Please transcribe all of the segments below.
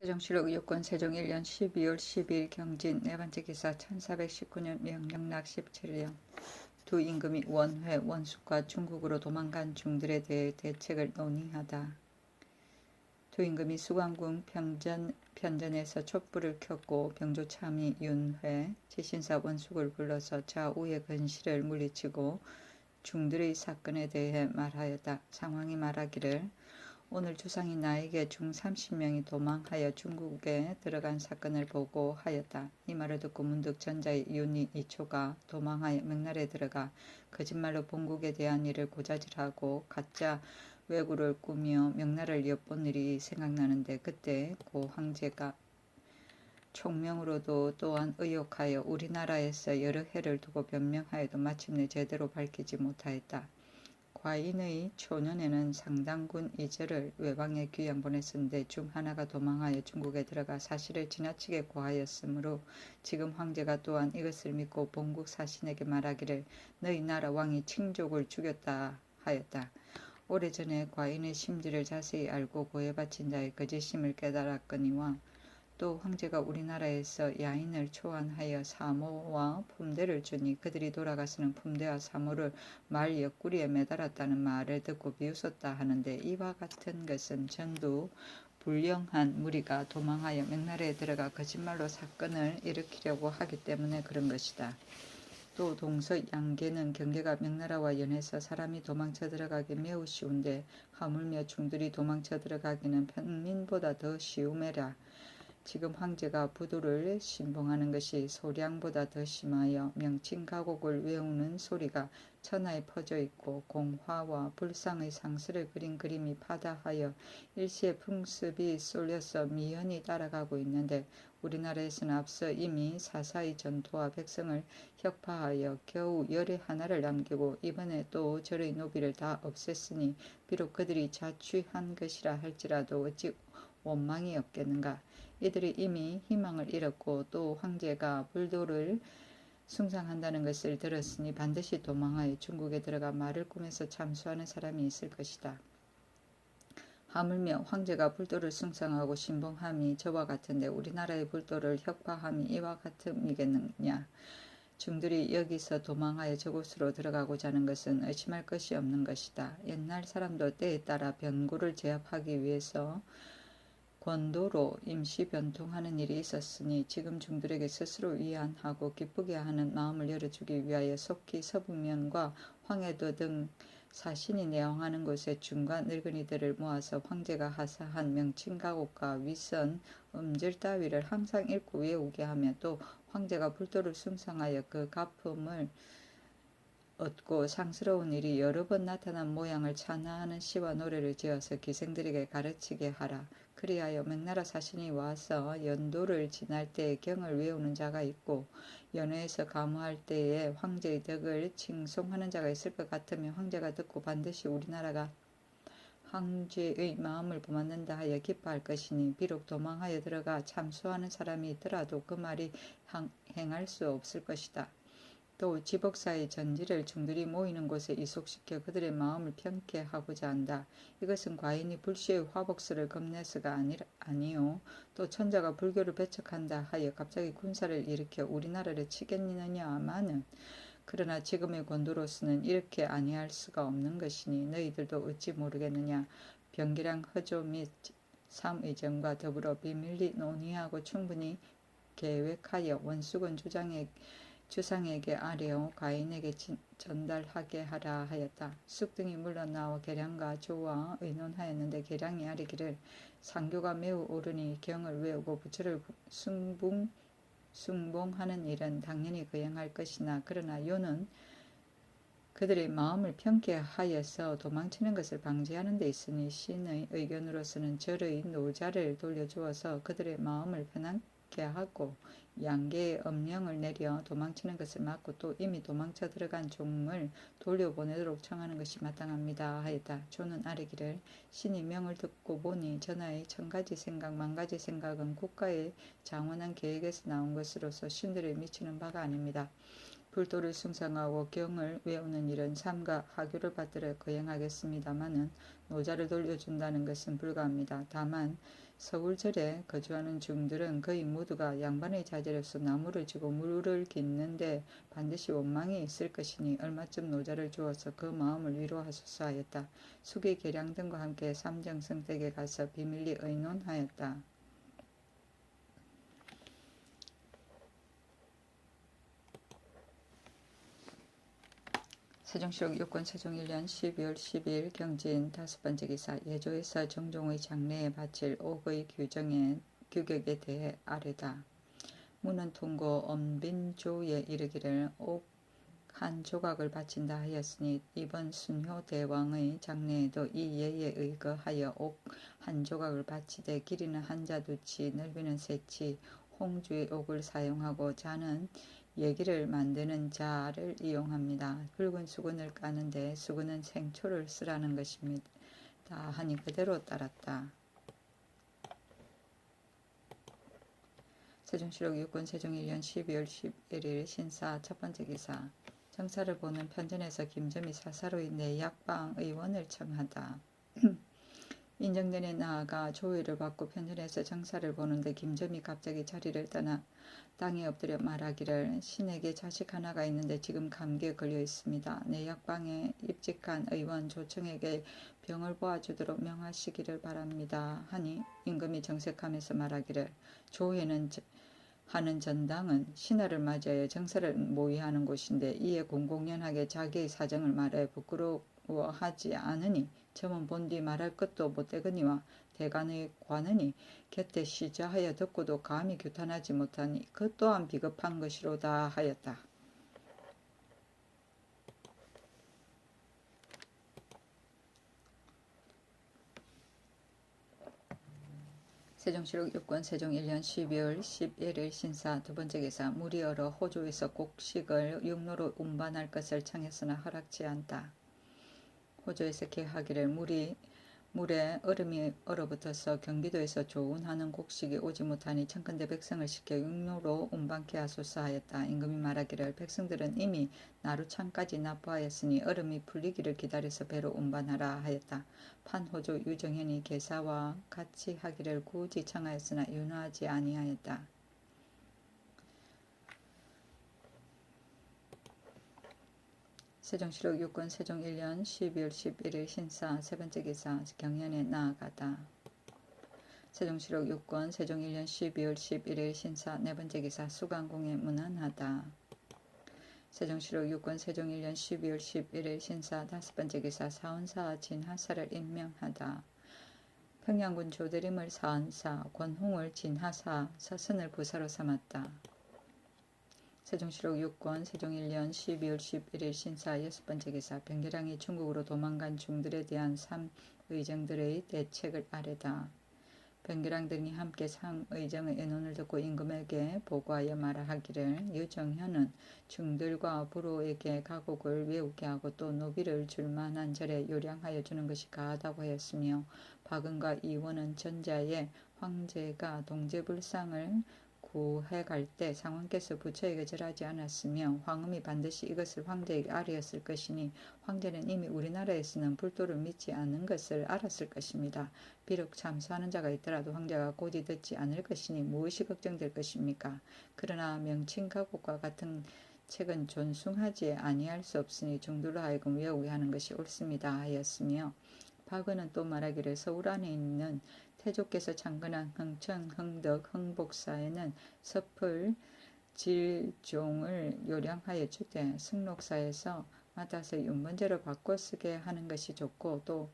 세종실록 유권 세종 1년 12월 12일 경진 네번째 기사 1419년 명령락 17령 두 임금이 원회 원숙과 중국으로 도망간 중들에 대해 대책을 논의하다. 두 임금이 수광궁 편전에서 촛불을 켰고 병조참의 윤회, 지신사 원숙을 불러서 좌우의 건실을 물리치고 중들의 사건에 대해 말하였다. 상황이 말하기를 오늘 주상이 나에게 중 30명이 도망하여 중국에 들어간 사건을 보고 하였다. 이 말을 듣고 문득 전자의 윤희 이초가 도망하여 명나라에 들어가 거짓말로 본국에 대한 일을 고자질하고 가짜 왜구를 꾸며 명나라를 엿본 일이 생각나는데 그때 고 황제가 총명으로도 또한 의혹하여 우리나라에서 여러 해를 두고 변명하여도 마침내 제대로 밝히지 못하였다. 과인의 초년에는 상당군 이절을 외방에 귀양 보냈었는데 중 하나가 도망하여 중국에 들어가 사실을 지나치게 고하였으므로 지금 황제가 또한 이것을 믿고 본국 사신에게 말하기를 너희 나라 왕이 칭족을 죽였다 하였다. 오래전에 과인의 심지를 자세히 알고 고해 바친 자의 거짓심을 깨달았거니와 또 황제가 우리나라에서 야인을 초안하여 사모와 품대를 주니 그들이 돌아가서는 품대와 사모를 말 옆구리에 매달았다는 말을 듣고 비웃었다 하는데 이와 같은 것은 전부 불량한 무리가 도망하여 명나라에 들어가 거짓말로 사건을 일으키려고 하기 때문에 그런 것이다. 또 동서 양계는 경계가 명나라와 연해서 사람이 도망쳐 들어가기 매우 쉬운데 하물며 중들이 도망쳐 들어가기는 평민보다 더 쉬우매라. 지금 황제가 부두를 신봉하는 것이 소량보다 더 심하여 명칭가곡을 외우는 소리가 천하에 퍼져 있고 공화와 불상의 상스를 그린 그림이 파다하여 일시의 풍습이 쏠려서 미연히 따라가고 있는데 우리나라에서는 앞서 이미 사사의 전투와 백성을 혁파하여 겨우 열의 하나를 남기고 이번에 또 절의 노비를 다 없앴으니 비록 그들이 자취한 것이라 할지라도 어찌 원망이 없겠는가. 이들이 이미 희망을 잃었고 또 황제가 불도를 숭상한다는 것을 들었으니 반드시 도망하여 중국에 들어가 말을 꾸며서 참수하는 사람이 있을 것이다. 하물며 황제가 불도를 숭상하고 신봉함이 저와 같은데 우리나라의 불도를 혁파함이 이와 같음이겠느냐. 중들이 여기서 도망하여 저곳으로 들어가고자 하는 것은 의심할 것이 없는 것이다. 옛날 사람도 때에 따라 변고를 제압하기 위해서 권도로 임시 변통하는 일이 있었으니 지금 중들에게 스스로 위안하고 기쁘게 하는 마음을 열어주기 위하여 속히 서북면과 황해도 등 사신이 내왕하는 곳에 중과 늙은이들을 모아서 황제가 하사한 명칭가곡과 위선, 음절 따위를 항상 읽고 외우게 하며 또 황제가 불도를 숭상하여 그 가품을 얻고 상스러운 일이 여러 번 나타난 모양을 찬하하는 시와 노래를 지어서 기생들에게 가르치게 하라. 그리하여 명나라 사신이 와서 연도를 지날 때에 경을 외우는 자가 있고 연회에서 가무할 때에 황제의 덕을 칭송하는 자가 있을 것 같으며 황제가 듣고 반드시 우리나라가 황제의 마음을 범받는다 하여 기뻐할 것이니 비록 도망하여 들어가 참수하는 사람이 있더라도 그 말이 행할 수 없을 것이다. 또 지복사의 전지를 중들이 모이는 곳에 이속시켜 그들의 마음을 편케 하고자 한다. 이것은 과인이 불시의 화복수를 겁내서가 아니요. 또 천자가 불교를 배척한다 하여 갑자기 군사를 일으켜 우리나라를 치겠느냐마는 그러나 지금의 권도로서는 이렇게 아니할 수가 없는 것이니 너희들도 어찌 모르겠느냐. 병기랑 허조 및 삼의정과 더불어 비밀리 논의하고 충분히 계획하여 원숙은 주상에게 아뢰어 과인에게 전달하게 하라 하였다. 숙등이 물러나와 계량과 조와 의논하였는데 계량이 아뢰기를 상교가 매우 옳으니 경을 외우고 부처를 숭봉하는 일은 당연히 거행할 것이나 그러나 요는 그들의 마음을 편케 하여서 도망치는 것을 방지하는 데 있으니 신의 의견으로서는 절의 노자를 돌려주어서 그들의 마음을 편하게 하고 양계의 엄령을 내려 도망치는 것을 막고 또 이미 도망쳐 들어간 종을 돌려보내도록 청하는 것이 마땅합니다 하였다. 조는 아뢰기를 신이 명을 듣고 보니 전하의 천가지 생각 만가지 생각은 국가의 장원한 계획에서 나온 것으로서 신들에 미치는 바가 아닙니다. 불도를 숭상하고 경을 외우는 일은 삼가 하교를 받들어 거행하겠습니다마는 노자를 돌려준다는 것은 불가합니다. 다만 서울절에 거주하는 중들은 거의 모두가 양반의 자제로서 나무를 지고 물을 깃는데 반드시 원망이 있을 것이니 얼마쯤 노자를 주어서 그 마음을 위로하소서 하였다. 숙의 계량 등과 함께 삼정성 댁에 가서 비밀리 의논하였다. 세종시록 유권 세종 1년 12월 12일 경진 5번째 기사 예조에서 정종의 장래에 바칠 옥의 규격에 대해 아뢰다. 문은 통고 엄빈조에 이르기를 옥 한 조각을 바친다 하였으니 이번 순효 대왕의 장래에도 이 예에 의거하여 옥 한 조각을 바치되 길이는 한자두치 넓이는 세치 홍주의 옥을 사용하고 자는 예기를 만드는 자를 이용합니다. 붉은 수건을 까는데 수건은 생초를 쓰라는 것입니다. 하니 그대로 따랐다. 세종시록 유권 세종 1년 12월 11일 신사 첫번째 기사 정사를 보는 편전에서 김점이 사사로이 내약방 의원을 청하다. 인정전에 나아가 조의를 받고 편전에서 정사를 보는데 김점이 갑자기 자리를 떠나 땅에 엎드려 말하기를 신에게 자식 하나가 있는데 지금 감기에 걸려 있습니다. 내약방에 입직한 의원 조청에게 병을 보아주도록 명하시기를 바랍니다. 하니 임금이 정색하면서 말하기를 조회는 하는 전당은 신하를 맞이하여 정사를 모의하는 곳인데 이에 공공연하게 자기의 사정을 말해 부끄러워하지 않으니 점은 본 뒤 말할 것도 못되거니와 대간의 관은이 곁에 시자하여 듣고도 감히 규탄하지 못하니 그 또한 비겁한 것이로다 하였다. 세종시록 유권 세종 1년 12월 11일 신사 두번째 기사 물이 얼어 호주에서 곡식을 육로로 운반할 것을 청했으나 허락지 않다. 호주에서 계하기를 물에 얼음이 얼어붙어서 경기도에서 조운하는 곡식이 오지 못하니 청컨대 백성을 시켜 육로로 운반케 하소서 하였다. 임금이 말하기를 백성들은 이미 나루창까지 납부하였으니 얼음이 풀리기를 기다려서 배로 운반하라 하였다. 판호조 유정현이 계사와 같이 하기를 굳이 청하였으나 윤호하지 아니하였다. 세종시록 유권 세종 1년 12월 11일 신사 세번째 기사 경연에 나아가다. 세종시록 유권 세종 1년 12월 11일 신사 네번째 기사 수강공에 문안하다. 세종시록 유권 세종 1년 12월 11일 신사 다섯번째 기사 사원사 진하사를 임명하다. 평양군 조대림을 사원사, 권홍을 진하사, 서선을 부사로 삼았다. 세종시록 유권 세종 1년 12월 11일 신사 여섯번째 기사 변계량이 중국으로 도망간 중들에 대한 삼의정들의 대책을 아뢰다. 변계량 등이 함께 상의정의 의논을 듣고 임금에게 보고하여 말하기를 유정현은 중들과 부로에게 가곡을 외우게 하고 또 노비를 줄 만한 절에 요량하여 주는 것이 가하다고 하였으며 박은과 이원은 전자에 황제가 동제불상을 구해갈 때 상왕께서 부처에게 절하지 않았으며 황음이 반드시 이것을 황제에게 아뢰었을 것이니 황제는 이미 우리나라에서는 불도를 믿지 않는 것을 알았을 것입니다. 비록 참수하는 자가 있더라도 황제가 곧이 듣지 않을 것이니 무엇이 걱정될 것입니까? 그러나 명칭가곡과 같은 책은 존숭하지 아니할 수 없으니 중들로 하여금 외우게 하는 것이 옳습니다 하였으며 박은은 또 말하기를 서울 안에 있는 태조께서 창건한 흥천, 흥덕, 흥복사에는 섭을, 질종을 요량하여 주되 승록사에서 맡아서 윤번제로 바꿔 쓰게 하는 것이 좋고 또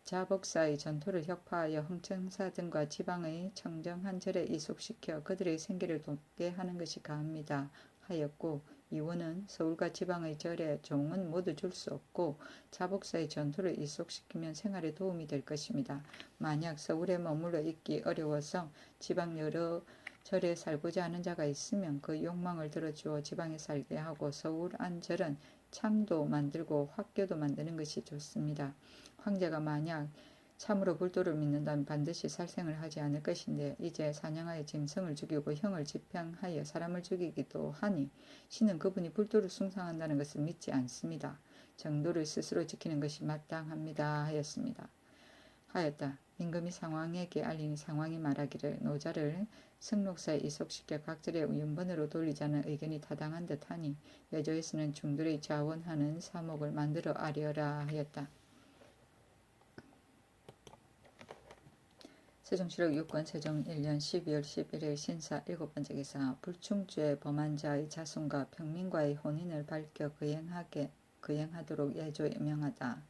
자복사의 전토를 혁파하여 흥청사 등과 지방의 청정한 절에 이속시켜 그들의 생계를 돕게 하는 것이 가합니다 하였고 이원은 서울과 지방의 절에 종은 모두 줄 수 없고 자복사의 전토를 이속시키면 생활에 도움이 될 것입니다. 만약 서울에 머물러 있기 어려워서 지방 여러 절에 살고자 하는 자가 있으면 그 욕망을 들어주어 지방에 살게 하고 서울 안 절은 창도 만들고 화교도 만드는 것이 좋습니다. 황제가 만약 참으로 불도를 믿는다면 반드시 살생을 하지 않을 것인데 이제 사냥하여 짐승을 죽이고 형을 집행하여 사람을 죽이기도 하니 신은 그분이 불도를 숭상한다는 것을 믿지 않습니다. 정도를 스스로 지키는 것이 마땅합니다 하였습니다. 하였다. 임금이 상왕에게 알리니 상왕이 말하기를 노자를 승록사에 이속시켜 각절의 윤번으로 돌리자는 의견이 타당한 듯하니 여조에서는 중들의 자원하는 사목을 만들어 아려라 하였다. 세종시록 6권 세종 1년 12월 11일 신사 7번째 기사 불충죄 범한 자의 자손과 평민과의 혼인을 밝혀 거행하도록 예조에 명하다.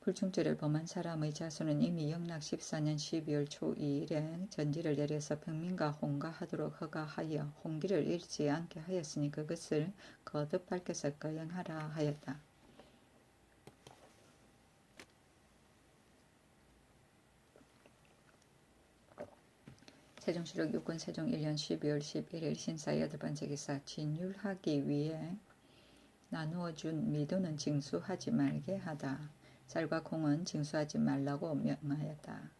불충죄를 범한 사람의 자손은 이미 영락 14년 12월 초 2일에 전지를 내려서 평민과 혼가하도록 허가하여 혼기를 잃지 않게 하였으니 그것을 거듭 밝혀서 거행하라 하였다. 세종시록 6권 세종 1년 12월 11일 신사 8번째 기사 진율하기 위해 나누어준 미도는 징수하지 말게 하다. 쌀과 콩은 징수하지 말라고 명하였다.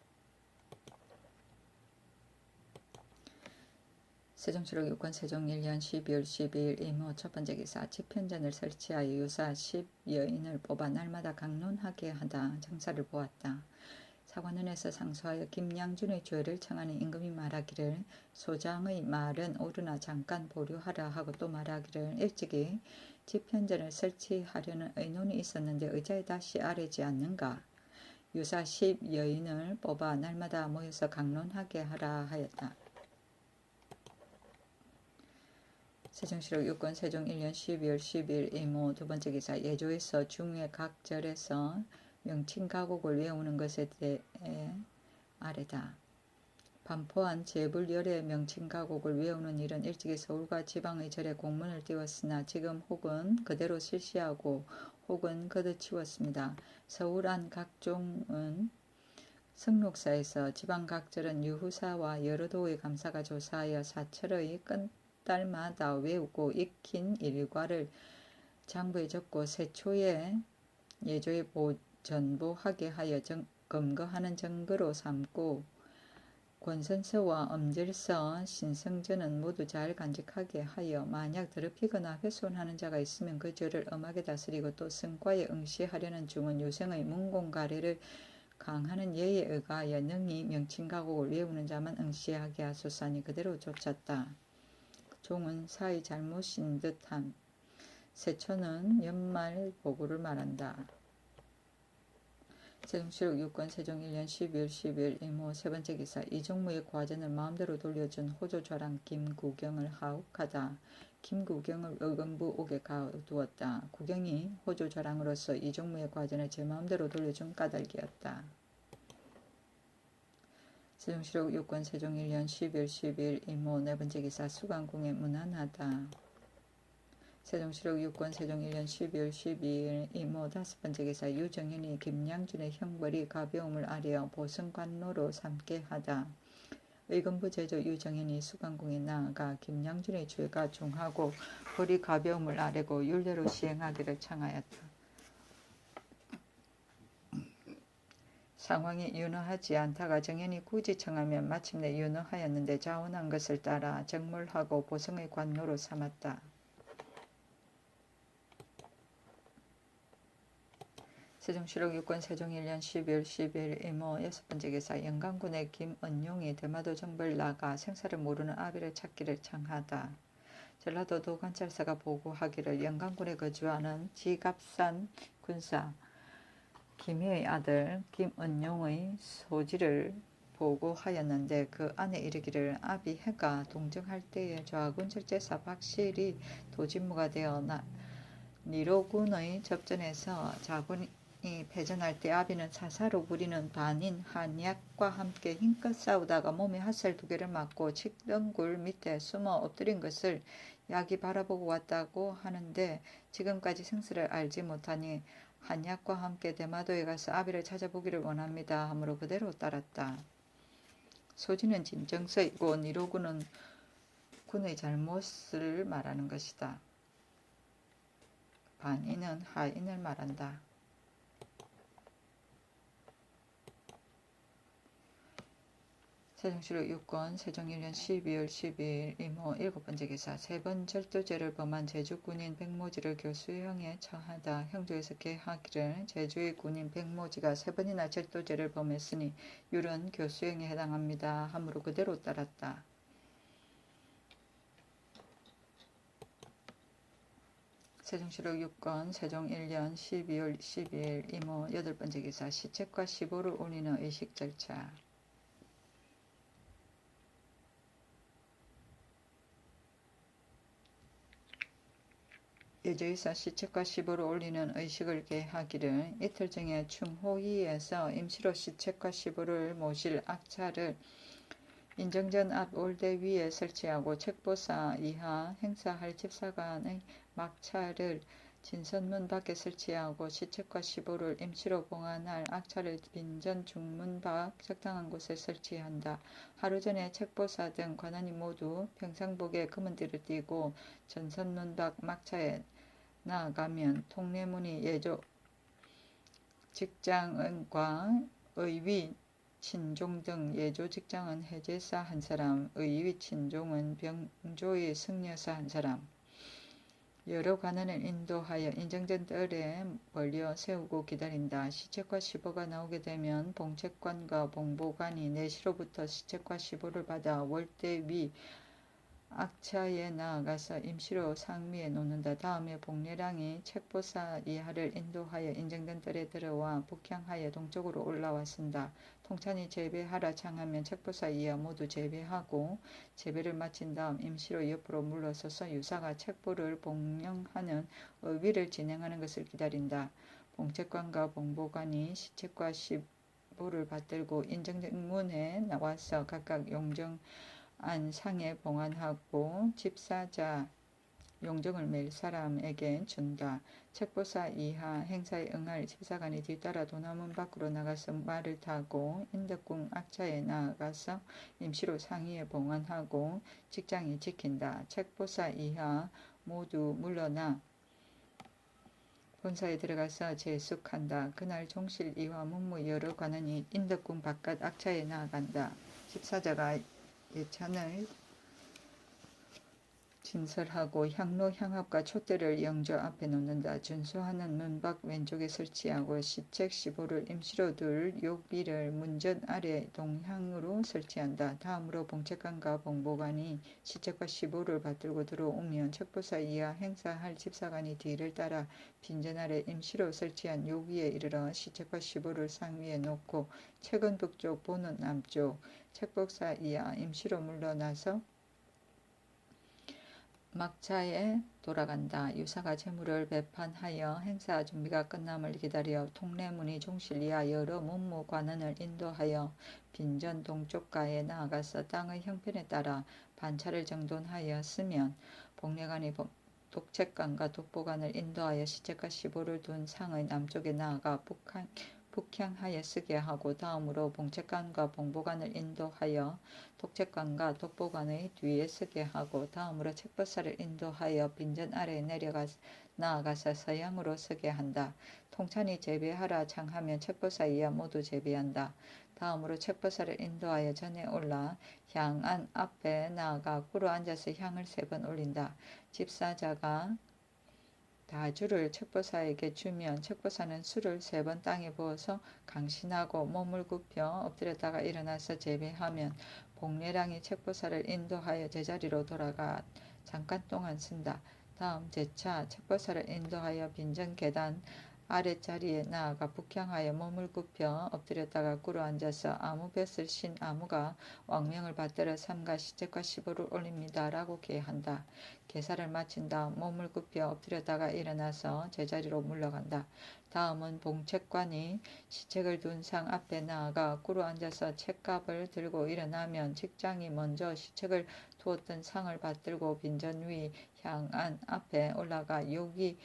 세종시록 6권 세종 1년 12월 12일 이모 첫번째 기사 집현전을 설치하여 유사 10여인을 뽑아 날마다 강론하게 하다. 정사를 보았다. 사관원에서 상소하여 김양준의 죄를 청하는 임금이 말하기를 소장의 말은 옳으나 잠깐 보류하라 하고 또 말하기를 일찍이 집현전을 설치하려는 의논이 있었는데 의자에 다시 아뢰지 않는가. 유사 10여인을 뽑아 날마다 모여서 강론하게 하라 하였다. 세종시록 6권 세종 1년 12월 10일 이모 두번째 기사 예조에서 중외 각 절에서 명칭가곡을 외우는 것에 대해 아래다. 반포한 제불열의 명칭가곡을 외우는 일은 일찍이 서울과 지방의 절에 공문을 띄웠으나 지금 혹은 그대로 실시하고 혹은 걷어치웠습니다. 서울 안 각종은 승록사에서 지방 각절은 유후사와 여러 도의 감사가 조사하여 사철의 끝달마다 외우고 익힌 일과를 장부에 적고 세초에 예조에 전보하게 하여 검거하는 증거로 삼고 권선서와 엄질서, 신성전은 모두 잘 간직하게 하여 만약 더럽히거나 훼손하는 자가 있으면 그 죄를 엄하게 다스리고 또 성과에 응시하려는 중은 유생의 문공가례를 강하는 예에 의하여 능히 명칭가곡을 외우는 자만 응시하게 하소서니 그대로 쫓았다. 종은 사의 잘못인 듯함. 세초는 연말 보고를 말한다. 세종시록 6권 세종 1년 12월 10일 이모 세번째 기사 이종무의 과전을 마음대로 돌려준 호조좌랑 김구경을 하욱하다. 김구경을 의금부 옥에 가두었다. 구경이 호조좌랑으로서 이종무의 과전을 제 마음대로 돌려준 까닭이었다. 세종시록 6권 세종 1년 12월 10일 이모 네번째 기사 수강궁에 문안하다. 세종시록 6권 세종 1년 12월 12일 이모 다섯번째 기사 유정현이 김양준의 형벌이 가벼움을 아뢰어 보승관노로 삼게 하다. 의금부 제조 유정현이 수강궁에 나아가 김양준의 죄가 중하고 벌이 가벼움을 아뢰고 율례로 시행하기를 청하였다. 상황이 윤허하지 않다가 정현이 굳이 청하면 마침내 윤허하였는데 자원한 것을 따라 정몰하고 보승의 관노로 삼았다. 세종시록 6권 세종 1년 12월 10일 이모 6번째 기사 영광군의 김은용이 대마도 정벌 나가 생사를 모르는 아비를 찾기를 청하다. 전라도 도관찰사가 보고하기를 영광군에 거주하는 지갑산 군사 김희의 아들 김은용의 소지를 보고하였는데 그 안에 이르기를 아비 해가 동정할 때에 좌군 절제사 박실이 도진무가 되어 니로군의 접전에서 자군이 패전할 때 아비는 사사로 부리는 반인 한약과 함께 힘껏 싸우다가 몸에 핫살 2개를 맞고 칡덩굴 밑에 숨어 엎드린 것을 약이 바라보고 왔다고 하는데 지금까지 생사를 알지 못하니 한약과 함께 대마도에 가서 아비를 찾아보기를 원합니다 하므로 그대로 따랐다. 소지는 진정서이고 니로군은 군의 잘못을 말하는 것이다. 반인은 하인을 말한다. 세종시로 6건 세종 1년 12월 12일 이모 7번째 기사. 3번 절도죄를 범한 제주 군인 백모지를 교수형에 처하다 형조에서 계하기를 제주의 군인 백모지가 3번이나 절도죄를 범했으니 율은 교수형에 해당합니다 하므로 그대로 따랐다. 세종시로 6건 세종 1년 12월 12일 이모 8번째 기사. 시책과 시보를 올리는 의식 절차. 예조에서 시책과 시보를 올리는 의식을 계하기를 이틀 전에 충호위에서 임시로 시책과 시보를 모실 악차를 인정전 앞 올대 위에 설치하고 책보사 이하 행사할 집사관의 막차를 진선문 밖에 설치하고 시책과 시보를 임시로 봉안할 악차를 빈전 중문 밖 적당한 곳에 설치한다. 하루 전에 책보사 등 관원이 모두 평상복에 검은띠를 띠고 전선문 밖 막차에 나아가면 통례문이 예조 직장은과 의위 친종 등 예조 직장은 해제사 한 사람, 의위 친종은 병조의 승려사 한 사람, 여러 관원을 인도하여 인정전 뜰에 벌려 세우고 기다린다. 시책과 시보가 나오게 되면 봉책관과 봉보관이 내시로부터 시책과 시보를 받아 월대 위 악차에 나아가서 임시로 상미에 놓는다. 다음에 복례랑이 책보사 이하를 인도하여 인정된 뜰에 들어와 북향하여 동쪽으로 올라와 쓴다. 통찬이 제배하라 창하면 책보사 이하 모두 제배하고 제배를 마친 다음 임시로 옆으로 물러서서 유사가 책보를 봉령하는 의위를 진행하는 것을 기다린다. 봉책관과 봉보관이 시책과 시보를 받들고 인정된 문에 나와서 각각 용정 안 상에 봉안하고 집사자 용정을 맬 사람에게 준다. 책보사 이하 행사에 응할 집사관이 뒤따라 도남문 밖으로 나가서 말을 타고 인덕궁 악차에 나아가서 임시로 상의에 봉안하고 직장이 지킨다. 책보사 이하 모두 물러나 본사에 들어가서 제숙한다. 그날 종실 이와 문무 여러 관원이 인덕궁 바깥 악차에 나아간다. 집사자가 예찬을 진설하고 향로 향합과 촛대를 영조 앞에 놓는다. 준수하는 문 밖 왼쪽에 설치하고 시책 시보를 임시로 둘 욕비를 문전 아래 동향으로 설치한다. 다음으로 봉책관과 봉보관이 시책과 시보를 받들고 들어오면 책보사 이하 행사할 집사관이 뒤를 따라 빈전 아래 임시로 설치한 욕위에 이르러 시책과 시보를 상위에 놓고 책은 북쪽 보는 남쪽 책보사 이하 임시로 물러나서 막차에 돌아간다. 유사가 재물을 배판하여 행사 준비가 끝남을 기다려 통례문이 종실 이하 여러 문무 관원을 인도하여 빈전 동쪽가에 나아가서 땅의 형편에 따라 반차를 정돈하여 쓰면 복례관이 독책관과 독보관을 인도하여 시책과 시보를 둔 상의 남쪽에 나아가 북향하여 쓰게 하고 다음으로 봉책관과 봉보관을 인도하여 독책관과 독보관의 뒤에 쓰게 하고 다음으로 책보사를 인도하여 빈전 아래에 나아가서 서양으로 쓰게 한다. 통찬이 제배하라 창하면 책보사 이하 모두 제배한다. 다음으로 책보사를 인도하여 전에 올라 향안 앞에 나아가 꿇어 앉아서 향을 3번 올린다. 집사자가 다주를 책보사에게 주면 책보사는 술을 3번 땅에 부어서 강신하고 몸을 굽혀 엎드렸다가 일어나서 제배하면 복례랑이 책보사를 인도하여 제자리로 돌아가 잠깐 동안 쓴다. 다음 제차 책보사를 인도하여 빈전 계단 아랫자리에 나아가 북향하여 몸을 굽혀 엎드렸다가 꿇어 앉아서 아무뱃을 신 아무가 왕명을 받들어 삼가 시책과 시보를 올립니다. 라고 계한다. 계사를 마친 다음 몸을 굽혀 엎드렸다가 일어나서 제자리로 물러간다. 다음은 봉책관이 시책을 둔 상 앞에 나아가 꿇어 앉아서 책갑을 들고 일어나면 직장이 먼저 시책을 두었던 상을 받들고 빈전 위 향안 앞에 올라가 여기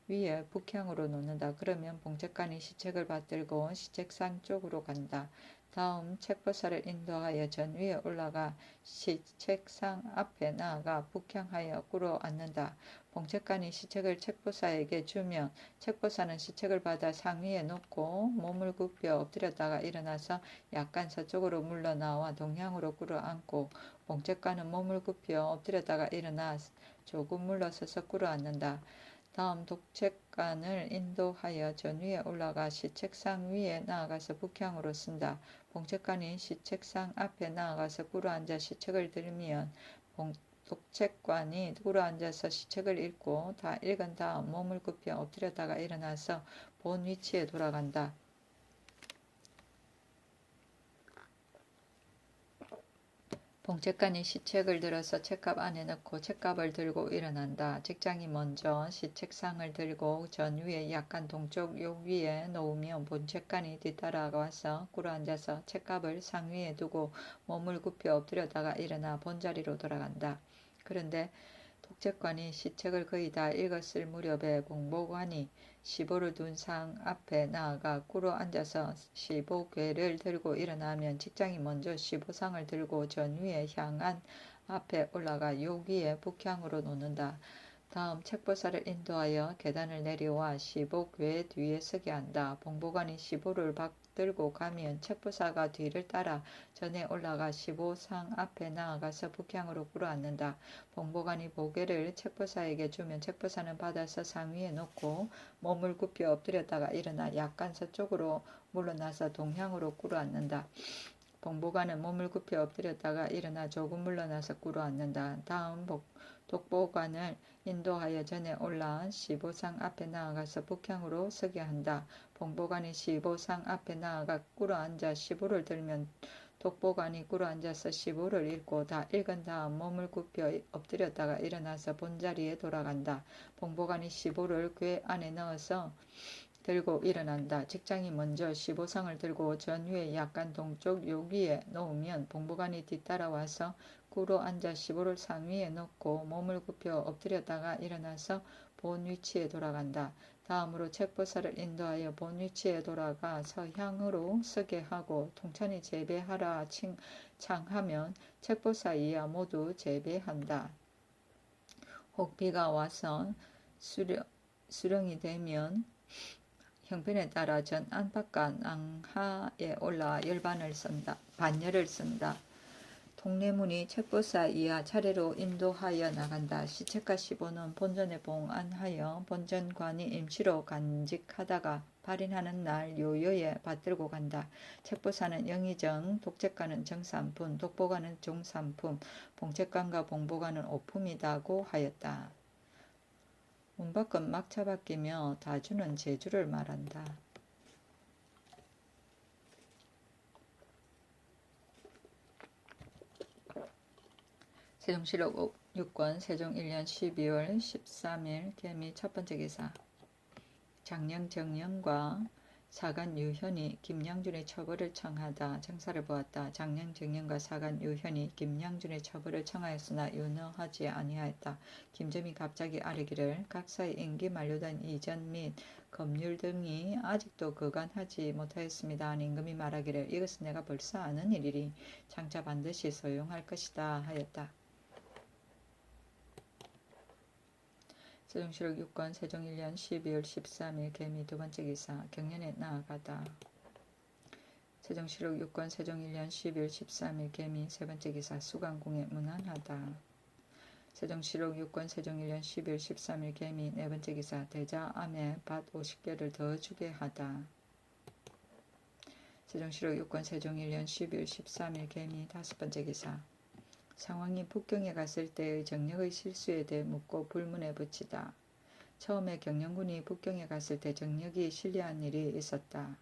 위에 북향으로 놓는다. 그러면 봉책관이 시책을 받들고 시책상 쪽으로 간다. 다음 책보사를 인도하여 전 위에 올라가 시책상 앞에 나아가 북향하여 꿇어앉는다. 봉책관이 시책을 책보사에게 주면 책보사는 시책을 받아 상위에 놓고 몸을 굽혀 엎드렸다가 일어나서 약간 서쪽으로 물러나와 동향으로 꿇어앉고, 봉책관은 몸을 굽혀 엎드렸다가 일어나 조금 물러서서 꿇어앉는다. 다음 독책관을 인도하여 전 위에 올라가 시책상 위에 나아가서 북향으로 쓴다. 봉책관이 시책상 앞에 나아가서 꿇어앉아 시책을 들면 독책관이 꿇어앉아서 시책을 읽고 다 읽은 다음 몸을 굽혀 엎드렸다가 일어나서 본 위치에 돌아간다. 봉책관이 시책을 들어서 책갑 안에 넣고 책갑을 들고 일어난다. 직장이 먼저 시책상을 들고 전 위에 약간 동쪽 욕 위에 놓으면 봉책관이 뒤따라와서 꿇어앉아서 책갑을 상 위에 두고 몸을 굽혀 엎드렸다가 일어나 본자리로 돌아간다. 그런데 독책관이 시책을 거의 다 읽었을 무렵에 봉보관이 시보를 둔 상 앞에 나아가 꿇어앉아서 시보궤를 들고 일어나면 직장이 먼저 시보상을 들고 전 위에 향한 앞에 올라가 욕 위에 북향으로 놓는다. 다음 책보사를 인도하여 계단을 내려와 시보궤 뒤에 서게 한다. 봉보관이 시보를 받들고 가면 책보사가 뒤를 따라 전에 올라가 시보상 앞에 나아가서 북향으로 꿇어앉는다. 봉보관이 보궤를 책보사에게 주면 책보사는 받아서 상 위에 놓고 몸을 굽혀 엎드렸다가 일어나 약간 서쪽으로 물러나서 동향으로 꿇어앉는다. 봉보관은 몸을 굽혀 엎드렸다가 일어나 조금 물러나서 꿇어앉는다. 다음 독보관을 인도하여 전에 올라온 시보상 앞에 나아가서 북향으로 서게 한다. 봉보관이 시보상 앞에 나아가 꿇어앉아 시보를 들면 독보관이 꿇어앉아서 시보를 읽고 다 읽은 다음 몸을 굽혀 엎드렸다가 일어나서 본자리에 돌아간다. 봉보관이 시보를 궤 안에 넣어서 들고 일어난다. 직장이 먼저 시보상을 들고 전 위에 약간 동쪽 욕 위에 놓으면 봉보관이 뒤따라와서 꿇어앉아 시보를 상 위에 놓고 몸을 굽혀 엎드렸다가 일어나서 본 위치에 돌아간다. 다음으로 책보사를 인도하여 본 위치에 돌아가 서향으로 서게 하고 통찬이 재배하라 창하면 책보사 이하 모두 재배한다. 혹 비가 와서 수령이 되면 형편에 따라 전 안팎과 낭하에 올라 반열을 쓴다. 통례문이 책보사 이하 차례로 인도하여 나간다. 시책과 시보는 본전에 봉안하여 본전관이 임시로 간직하다가 발인하는 날 요요에 받들고 간다. 책보사는 영의정, 독책관은 정삼품, 독보관은 종삼품, 봉책관과 봉보관은 오품이다고 하였다. 문밖은 막차 바뀌며 다주는 제주를 말한다. 세종실록 6권 세종 1년 12월 13일 개미 첫번째 기사. 장령 정령과 사간 유현이 김양준의 처벌을 청하다. 정사를 보았다. 장령 정령과 사간 유현이 김양준의 처벌을 청하였으나 윤허하지 아니하였다. 김점이 갑자기 아뢰기를 각사의 임기 만료된 이전 및 검률 등이 아직도 거간하지 못하였습니다. 임금이 말하기를 이것은 내가 벌써 아는 일이리 장차 반드시 소용할 것이다 하였다. 세종실록 6권 세종 1년 12월 13일 개미 두번째 기사. 경년에 나아가다. 세종실록 6권 세종 1년 12월 13일 개미 세번째 기사. 수강궁에 문안하다. 세종실록 6권 세종 1년 12월 13일 개미 네번째 기사. 대자 암에 밭 50개를 더 주게 하다. 세종실록 6권 세종 1년 12월 13일 개미 다섯번째 기사. 상황이 북경에 갔을 때의 정력의 실수에 대해 묻고 불문에 붙이다. 처음에 경영군이 북경에 갔을 때 정력이 실례한 일이 있었다.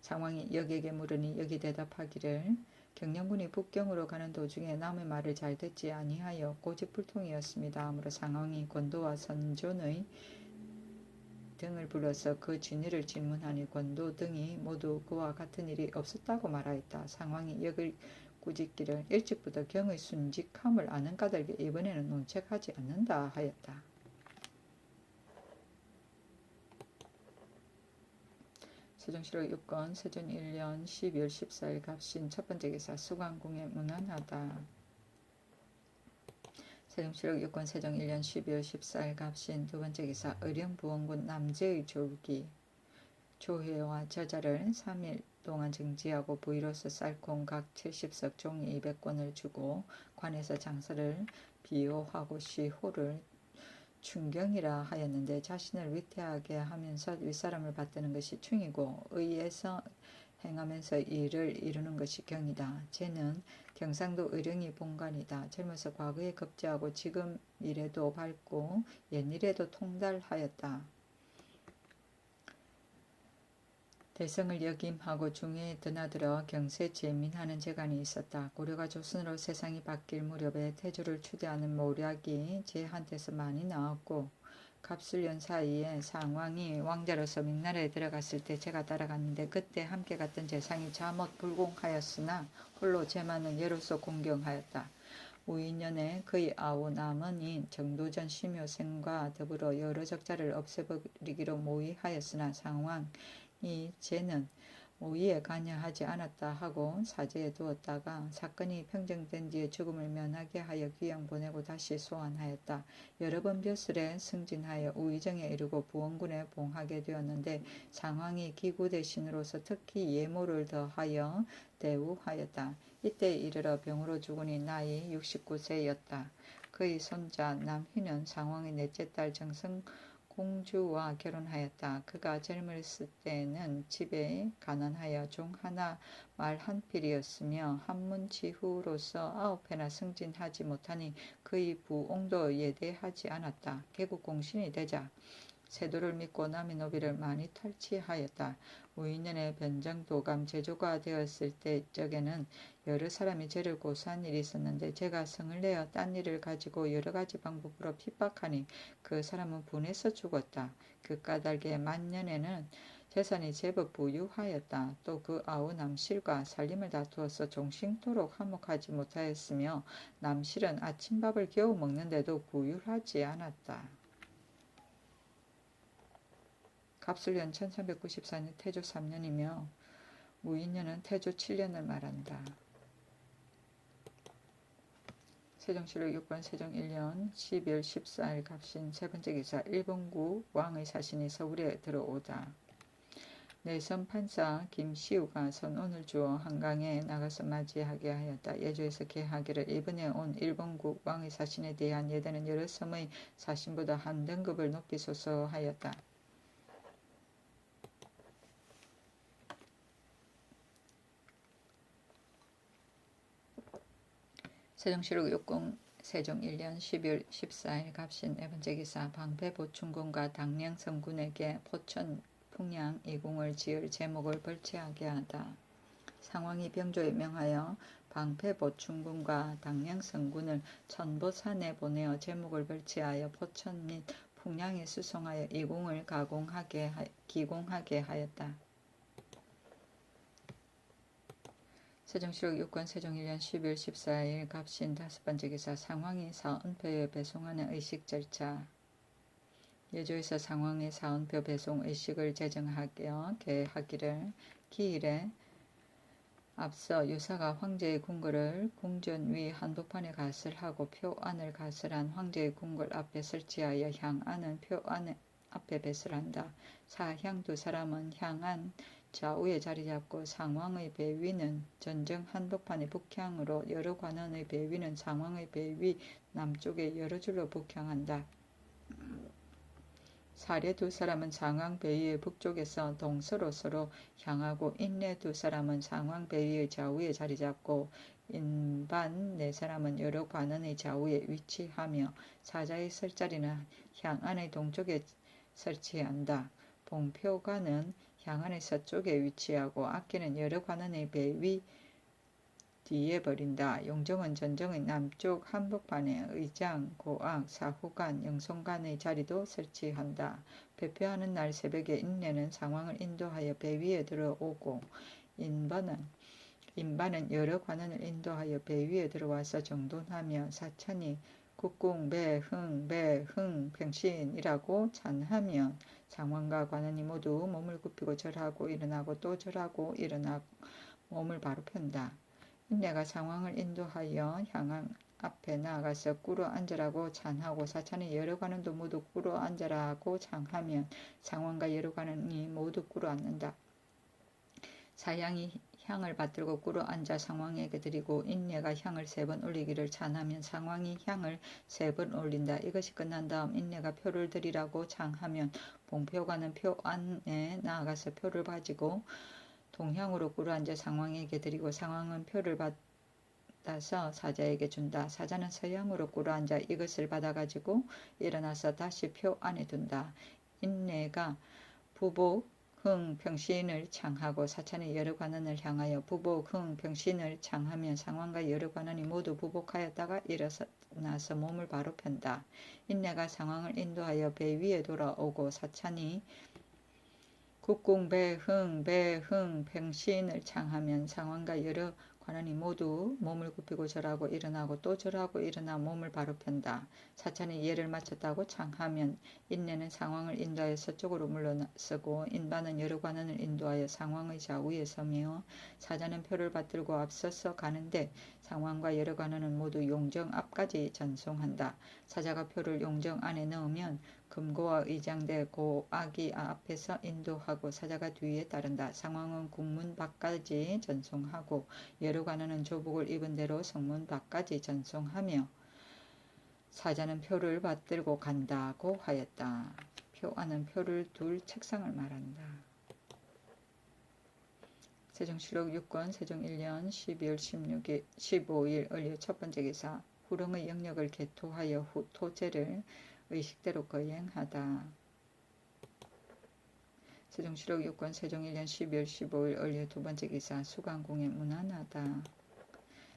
상황이 역에게 물으니 역이 대답하기를 경영군이 북경으로 가는 도중에 남의 말을 잘 듣지 아니하여 고집불통이었습니다. 하므로 상황이 권도와 선존의 등을 불러서 그 진위를 질문하니 권도 등이 모두 그와 같은 일이 없었다고 말하였다. 상황이 역을 꾸짖기를 일찍부터 경의 순직함을 아는 까닭에 이번에는 논책하지 않는다 하였다. 세종시록 6권 세종 1년 12월 14일 갑신 첫 번째 기사 수강궁에 문안하다. 세종시록 6권 세종 1년 12월 14일 갑신 두 번째 기사 의령부원군 남제의 조기 조회와 저자를 3일 동안 정지하고 부의로서 쌀콩 각 70석 종이 200권을 주고 관에서 장사를 비호하고 시호를 충경이라 하였는데 자신을 위태하게 하면서 윗사람을 받드는 것이 충이고 의에서 행하면서 일을 이루는 것이 경이다. 쟤는 경상도 의령이 본관이다. 젊어서 과거에 급제하고 지금 일에도 밝고 옛일에도 통달하였다. 대성을 역임하고 중에 드나들어 경세 제민하는 재간이 있었다. 고려가 조선으로 세상이 바뀔 무렵에 태조를 추대하는 모략이 제한테서 많이 나왔고 갑술년 사이에 상왕이 왕자로서 명나라에 들어갔을 때 제가 따라갔는데 그때 함께 갔던 재상이 자못 불공하였으나 홀로 제만은 예로서 공경하였다. 우인년에 그의 아우 남은인 정도전 심효생과 더불어 여러 적자를 없애버리기로 모의하였으나 상왕이 쟤는 모의에 관여하지 않았다 하고 사제에 두었다가 사건이 평정된 뒤에 죽음을 면하게 하여 귀양 보내고 다시 소환하였다. 여러 번 벼슬에 승진하여 우의정에 이르고 부원군에 봉하게 되었는데 상황이 기구 대신으로서 특히 예모를 더하여 대우하였다. 이때 이르러 병으로 죽으니 나이 69세였다. 그의 손자 남희는 상황의 넷째 딸 정성공주와 결혼하였다. 그가 젊었을 때는 집에 가난하여 종 하나 말 한 필이었으며 한문지후로서 9회나 승진하지 못하니 그의 부옹도 예대하지 않았다. 개국 공신이 되자 세도를 믿고 남의 노비를 많이 탈취하였다. 우인년에 변정도감 제조가 되었을 때적에는 여러 사람이 저를 고소한 일이 있었는데 제가 성을 내어 딴 일을 가지고 여러 가지 방법으로 핍박하니 그 사람은 분해서 죽었다. 그 까닭에 만년에는 재산이 제법 부유하였다. 또 그 아우 남실과 살림을 다투어서 종식토록 화목하지 못하였으며 남실은 아침밥을 겨우 먹는데도 부유하지 않았다. 갑술년 1394년 태조 3년이며 무인년은 태조 7년을 말한다. 세종시록 6권 세종 1년 12월 14일 갑신 세 번째 기사 일본국 왕의 사신이 서울에 들어오다. 내선 판사 김시우가 선언을 주어 한강에 나가서 맞이하게 하였다. 예조에서 개하기를 이번에 온 일본국 왕의 사신에 대한 예대는 여러 섬의 사신보다 한 등급을 높이소서 하였다. 세종시록 6권 세종 1년 12월 14일 갑신 네 번째 기사 방패보충군과 당량성군에게 포천 풍량 2궁을 지을 제목을 벌채하게 하다. 상황이 병조에 명하여 방패보충군과 당량성군을 천보산에 보내어 제목을 벌채하여 포천 및 풍량에 수송하여 2궁을 기공하게 하였다. 세종시록 6권 세종 1년 12월 14일 갑신 다섯 번째 기사 상황이 사은표에 배송하는 의식 절차. 예조에서 상황이 사은표 배송 의식을 제정하여 개하기를 기일에 앞서 유사가 황제의 궁궐을 궁전 위 한복판에 가설하고 표안을 가설한 황제의 궁궐 앞에 설치하여 향안은 표안 앞에 배설한다. 사향 두 사람은 향안 좌우에 자리 잡고 상왕의 배 위는 전정 한복판의 북향으로 여러 관원의 배 위는 상왕의 배 위 남쪽에 여러 줄로 북향한다. 사례 두 사람은 상왕 배 위의 북쪽에서 동서로 서로 향하고 인내 두 사람은 상왕 배 위의 좌우에 자리 잡고 인반 네 사람은 여러 관원의 좌우에 위치하며 사자의 설 자리는 향안의 동쪽에 설치한다. 봉표관은 향안의 서쪽에 위치하고 악기는 여러 관원의 배 위 뒤에 버린다. 용정은 전정의 남쪽 한복판에 의장, 고악, 사후관, 영송관의 자리도 설치한다. 배표하는 날 새벽에 인내는 상황을 인도하여 배 위에 들어오고 인반은 여러 관원을 인도하여 배 위에 들어와서 정돈하며 사천이 국궁 배흥 병신이라고 찬하면 상왕과 관원이 모두 몸을 굽히고 절하고 일어나고 또 절하고 일어나고 몸을 바로 편다. 인내가 상왕을 인도하여 향한 앞에 나아가서 꿇어 앉으라고 찬하고 사찬의 여러 관원도 모두 꿇어 앉으라고 창하면 상왕과 여러 관원이 모두 꿇어 앉는다. 사양이 향을 받들고 꿇어 앉아 상왕에게 드리고 인내가 향을 3번 올리기를 찬하면 상왕이 향을 3번 올린다. 이것이 끝난 다음 인내가 표를 드리라고 창하면 봉표관은 표 안에 나아가서 표를 가지고 동향으로 꿇어 앉아 상왕에게 드리고 상왕은 표를 받아서 사자에게 준다. 사자는 서양으로 꿇어 앉아 이것을 받아가지고 일어나서 다시 표 안에 둔다. 인내가 부복 흥 병신을 창하고 사찬의 여러 관원을 향하여 부복 흥 병신을 창하면 상왕과 여러 관원이 모두 부복하였다가 일어나서 몸을 바로 편다. 인내가 상왕을 인도하여 배 위에 돌아오고 사찬이 국궁 배흥 병신을 창하면 상왕과 여러 관원이 모두 몸을 굽히고 절하고 일어나고 또 절하고 일어나 몸을 바로 편다. 사찬이 예를 마쳤다고 창하면 인내는 상왕을 인도하여 서쪽으로 물러서고 인반은 여러 관원을 인도하여 상왕의 좌우에 서며 사자는 표를 받들고 앞서서 가는데 상왕과 여러 관원은 모두 용정 앞까지 전송한다. 사자가 표를 용정 안에 넣으면 금고와 의장대 고아기 앞에서 인도하고 사자가 뒤에 따른다. 상왕은 국문 밖까지 전송하고 여러 관원은 조복을 입은 대로 성문 밖까지 전송하며 사자는 표를 받들고 간다고 하였다. 표 안은 표를 둘 책상을 말한다. 세종실록 6권 세종 1년 12월 15일 을류 첫 번째 기사 후릉의 영역을 개토하여 토제를 의식대로 거행하다. 세종실록 6권 세종 1년 12월 15일 을류 두 번째 기사 수강궁에 문안하다.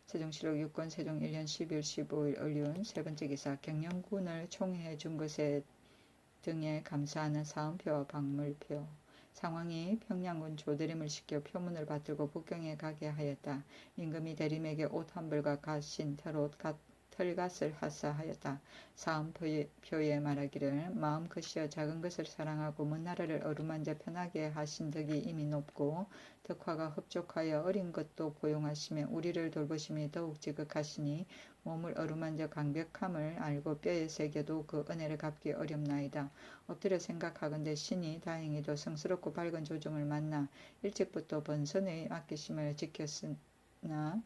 세종실록 6권 세종 1년 12월 15일 을류 세 번째 기사 경영군을 총회해 준 것에 등에 감사하는 사은표와 박물표. 상왕이 평양군 조대림을 시켜 표문을 받들고 북경에 가게 하였다. 임금이 대림에게 옷 한 벌과 갓신 털갓을 하사하였다. 사은표에 말하기를 마음 크시어 작은 것을 사랑하고 먼 나라를 어루만져 편하게 하신 덕이 이미 높고 덕화가 흡족하여 어린 것도 고용하시며 우리를 돌보심이 더욱 지극하시니 몸을 어루만져 강력함을 알고 뼈에 새겨도 그 은혜를 갚기 어렵나이다. 엎드려 생각하건대 신이 다행히도 성스럽고 밝은 조정을 만나 일찍부터 번선의 맡기심을 지켰으나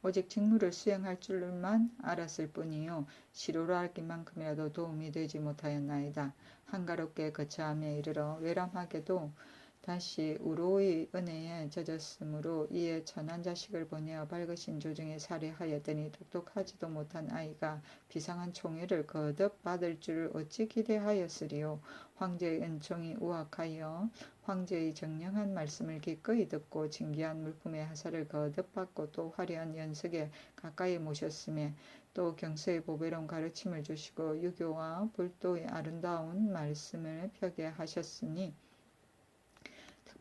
오직 직무를 수행할 줄만 알았을 뿐이요 시로로 알기만큼이라도 도움이 되지 못하였나이다. 한가롭게 거처함에 이르러 외람하게도 다시 우로의 은혜에 젖었으므로 이에 천한 자식을 보내어 밝으신 조정에 살해하였더니 똑똑하지도 못한 아이가 비상한 총애를 거듭 받을 줄 어찌 기대하였으리요. 황제의 은총이 우악하여 황제의 정령한 말씀을 기꺼이 듣고 진귀한 물품의 하사를 거듭 받고 또 화려한 연석에 가까이 모셨으며 또 경서의 보배로운 가르침을 주시고 유교와 불도의 아름다운 말씀을 펴게 하셨으니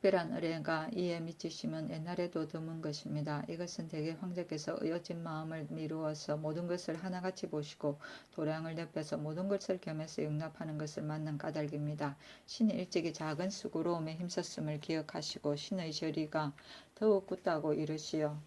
특별한 의뢰가 이에 미치심은 옛날에도 드문 것입니다. 이것은 대개 황제께서 의어진 마음을 미루어서 모든 것을 하나같이 보시고 도량을 넓혀서 모든 것을 겸해서 용납하는 것을 맞는 까닭입니다. 신이 일찍이 작은 수고로움에 힘썼음을 기억하시고 신의 저리가 더욱 굳다고 이르시어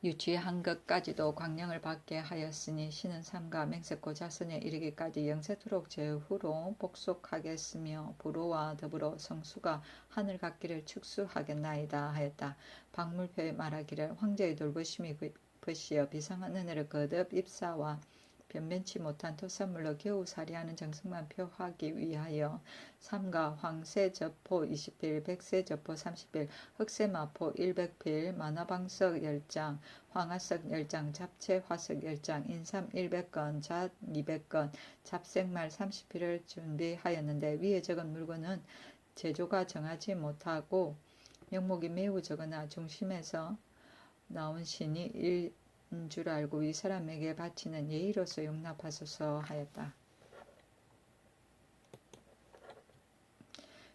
유치한 것까지도 광령을 받게 하였으니 신은 삼가 맹세코 자손에 이르기까지 영세토록 제후로 복속하겠으며 부로와 더불어 성수가 하늘 같기를 축수하겠나이다 하였다. 박물표에 말하기를 황제의 돌보심이 급으시어 비상한 은혜를 거듭 입사와 변변치 못한 토산물로 겨우 살이하는 정성만 표하기 위하여 삼가 황새저포 20필, 백새저포 30필, 흑새마포 100필, 만화방석 10장, 황화석 10장, 잡채화석 10장, 인삼 100건, 잣 200건, 잡생말 30필을 준비하였는데 위에 적은 물건은 제조가 정하지 못하고 명목이 매우 적으나 중심에서 나온 신이 줄 알고 이 사람에게 바치는 예의로서 용납하소서 하였다.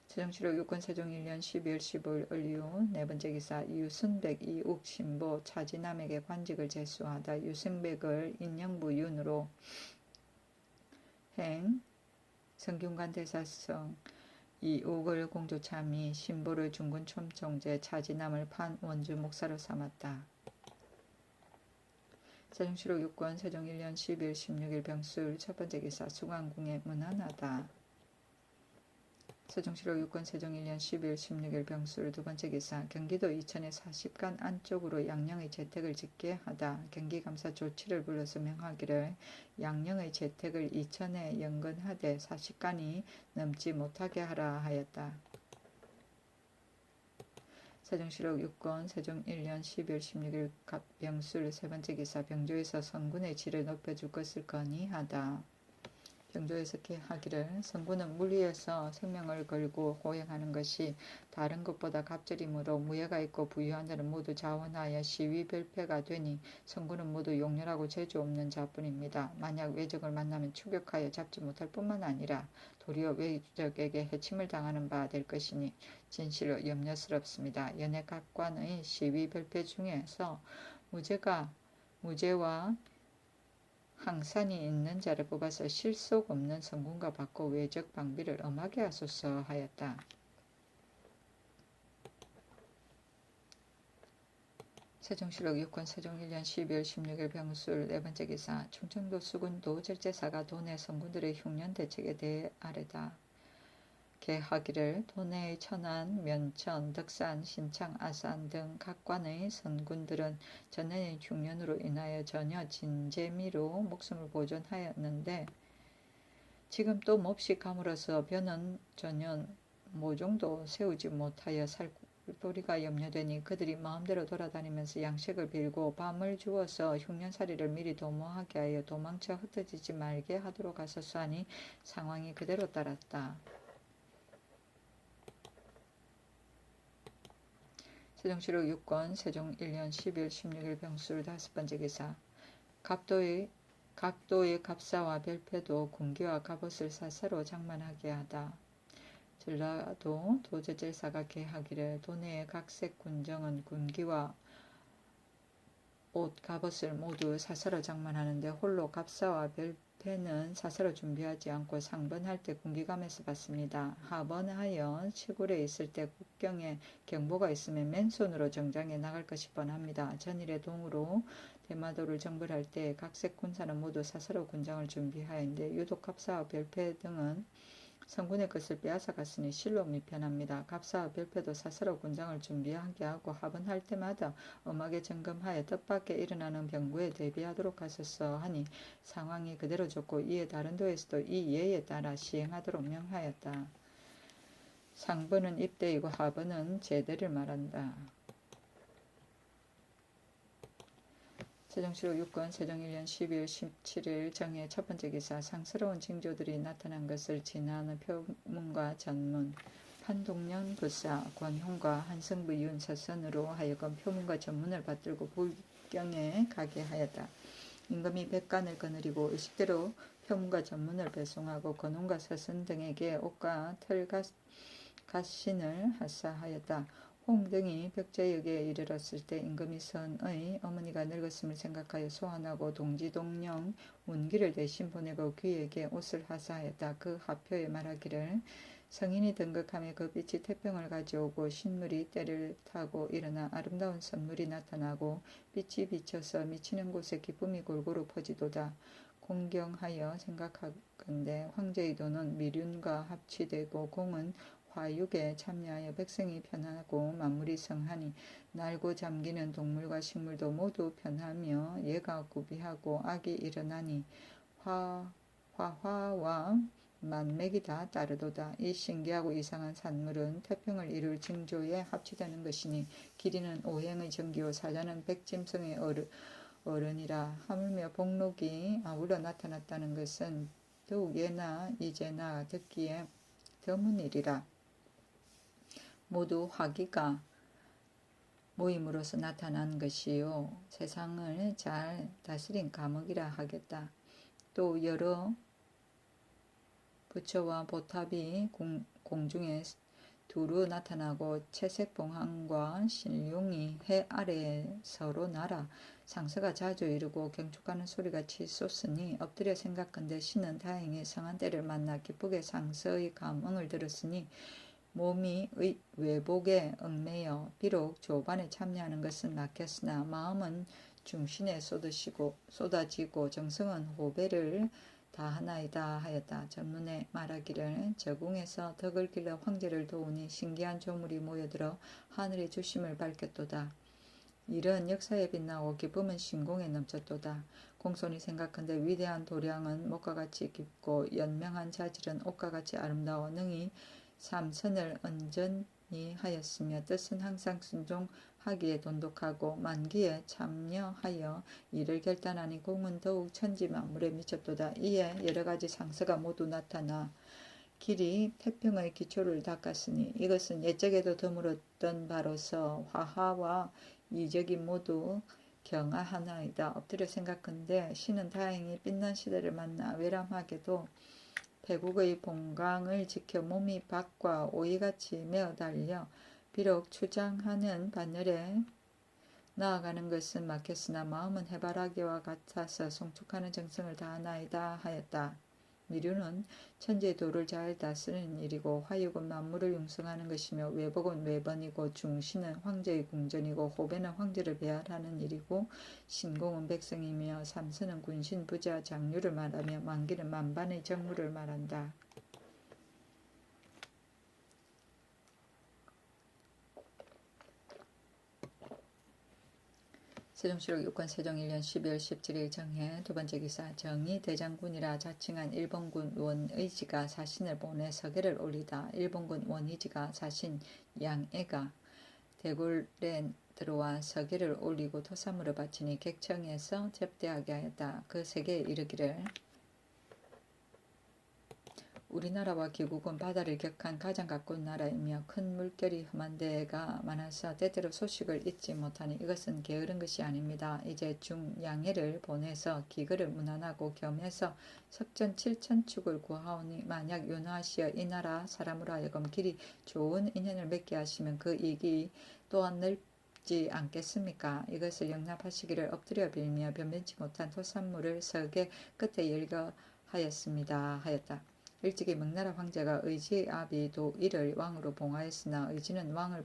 세종실록 6권 세종 1년 12월 15일 을류 네 번째 기사 유순백 이욱 신보 차지남에게 관직을 제수하다. 유순백을 인영부 윤으로 행, 성균관 대사성, 이옥을 공주차 미 신보를 중군 첨정제 차지남을 판 원주 목사로 삼았다. 세종시록 6권 세종 1년 10일 16일 병술 첫 번째 기사 수광궁에 문안하다. 세종시록 6권 세종 1년 10일 16일 병술 두 번째 기사 경기도 이천에 40간 안쪽으로 양령의 재택을 짓게 하다. 경기감사 조치를 불러서 명하기를 양령의 재택을 이천에 연근하되 40간이 넘지 못하게 하라 하였다. 세종시록 6권 세종 1년 10일 16일 병술 세 번째 기사 병조에서 선군의 질을 높여줄 것을 건의하다. 병조에서 하기를 선군은 물 위에서 생명을 걸고 호행하는 것이 다른 것보다 갑절이므로 무예가 있고 부유한 자는 모두 자원하여 시위별패가 되니 선군은 모두 용렬하고 재주 없는 자뿐입니다. 만약 외적을 만나면 추격하여 잡지 못할 뿐만 아니라 도리어 외적에게 해침을 당하는 바 될 것이니 진실로 염려스럽습니다. 연애 각관의 시위별패 중에서 무죄와 항산이 있는 자를 뽑아서 실속 없는 선군과 받고 외적 방비를 엄하게 하소서 하였다. 세종시록 6권 세종 1년 12월 16일 병술 네 번째 기사 충청도 수군도 절제사가 도내 선군들의 흉년 대책에 대해 아뢰다. 개하기를 도내의 천안, 면천, 덕산, 신창, 아산 등 각 관의 선군들은 전년의 흉년으로 인하여 전혀 진재미로 목숨을 보존하였는데 지금 또 몹시 가물어서 벼는 전년 모종도 세우지 못하여 살 도리가 염려되니 그들이 마음대로 돌아다니면서 양식을 빌고 밤을 주어서 흉년살이를 미리 도모하게 하여 도망쳐 흩어지지 말게 하도록 하소서 하니 상황이 그대로 따랐다. 세종시록 6권 세종 1년 10일 16일 병술 다섯 번째 기사 각도의 갑사와 별패도 군기와 갑옷을 사사로 장만하게 하다. 전라도 도제절사가 개하기를 도내의 각색 군정은 군기와 옷, 갑옷을 모두 사사로 장만하는데 홀로 갑사와 별패는 사사로 준비하지 않고 상번할 때 군기감에서 받습니다. 하번하여 시골에 있을 때 국경에 경보가 있으면 맨손으로 정장에 나갈 것이 뻔합니다. 전일의 동으로 대마도를 정벌할 때 각색 군사는 모두 사사로 군장을 준비하였는데 유독 갑사와 별패 등은 성군의 것을 빼앗아 갔으니 실로 미편합니다. 갑사와 별패도 사사로 군장을 준비하게 하고 하번할 때마다 엄하게 점검하여 뜻밖에 일어나는 병구에 대비하도록 하소서 하니 상황이 그대로 좋고 이에 다른 도에서도 이 예에 따라 시행하도록 명하였다. 상번은 입대이고 하번은 제대를 말한다. 세종시록 6권 세종 1년 12월 17일 정해 첫 번째 기사 상스러운 징조들이 나타난 것을 진화하는 표문과 전문 판동년 부사 권흉과 한성부 윤서선으로 하여금 표문과 전문을 받들고 불경에 가게 하였다. 임금이 백관을 거느리고 의식대로 표문과 전문을 배송하고 권흉과 서선 등에게 옷과 털갓신을 하사하였다. 홍 등이 벽제역에 이르렀을 때 임금이 선의 어머니가 늙었음을 생각하여 소환하고 동지동령 문기를 대신 보내고 그에게 옷을 하사하였다. 그 하표에 말하기를 성인이 등극하며 그 빛이 태평을 가져오고 신물이 때를 타고 일어나 아름다운 선물이 나타나고 빛이 비쳐서 미치는 곳에 기쁨이 골고루 퍼지도다. 공경하여 생각하건대 황제의 도는 미륜과 합치되고 공은 화육에 참여하여 백성이 편하고 만물이 성하니 날고 잠기는 동물과 식물도 모두 편하며 예가 구비하고 악이 일어나니 화화와 만맥이 다 따르도다. 이 신기하고 이상한 산물은 태평을 이룰 징조에 합치되는 것이니 길이는 오행의 정기요 사자는 백짐승의 어른이라. 하물며 복록이 아울러 나타났다는 것은 더욱 예나 이제나 듣기에 드문 일이라. 모두 화기가 모임으로서 나타난 것이요 세상을 잘 다스린 감옥이라 하겠다. 또 여러 부처와 보탑이 공중에 두루 나타나고 채색 봉황과 신룡이 해 아래에 서로 날아 상서가 자주 이르고 경축하는 소리가 치솟으니 엎드려 생각한데 신은 다행히 성한 때를 만나 기쁘게 상서의 감응을 들었으니 몸이 외복에 얽매여 비록 조반에 참여하는 것은 막혔으나 마음은 중신에 쏟아지고 정성은 호배를 다하나이다 하였다. 전문에 말하기를 저궁에서 덕을 길러 황제를 도우니 신기한 조물이 모여들어 하늘의 주심을 밝혔도다. 일은 역사에 빛나고 기쁨은 신공에 넘쳤도다. 공손히 생각한데 위대한 도량은 목과 같이 깊고 연명한 자질은 옷과 같이 아름다워 능히 삼선을 온전히 하였으며 뜻은 항상 순종하기에 돈독하고 만기에 참여하여 일을 결단하니 공은 더욱 천지만물에 미쳤도다. 이에 여러가지 상서가 모두 나타나 길이 태평의 기초를 닦았으니 이것은 옛적에도 드물었던 바로서 화하와 이적이 모두 경하하나이다. 엎드려 생각한데 신은 다행히 빛난 시대를 만나 외람하게도 배국의 봉강을 지켜 몸이 박과 오이같이 메어 달려 비록 추장하는 반열에 나아가는 것은 막혔으나 마음은 해바라기와 같아서 송축하는 정성을 다하나이다 하였다. 미류는 천지의 도를 잘 다스리는 일이고 화육은 만물을 융성하는 것이며 외복은 외번이고 중신은 황제의 궁전이고 호배는 황제를 배알하는 일이고 신공은 백성이며 삼선은 군신 부자 장류를 말하며 만기는 만반의 정무를 말한다. 세종실록 6권 세종 1년 12월 17일 정해 두번째 기사 정의 대장군이라 자칭한 일본군 원의지가 사신을 보내 서계를 올리다. 일본군 원의지가 사신 양애가 대궐에 들어와 서계를 올리고 토사물을 바치니 객청에서 접대하게 하였다. 그 세계에 이르기를 우리나라와 기국은 바다를 격한 가장 가까운 나라이며 큰 물결이 험한 데가 많아서 때때로 소식을 잊지 못하니 이것은 게으른 것이 아닙니다. 이제 중양해를 보내서 기거를 무난하고 겸해서 석전 7,000축을 구하오니 만약 윤화하시어 이 나라 사람으로 하여금 길이 좋은 인연을 맺게 하시면 그 이익이 또한 넓지 않겠습니까? 이것을 용납하시기를 엎드려 빌며 변변치 못한 토산물을 석의 끝에 열거하였습니다. 하였다. 일찍이 명나라 황제가 의지의 아비 도일을 왕으로 봉하였으나 의지는 명을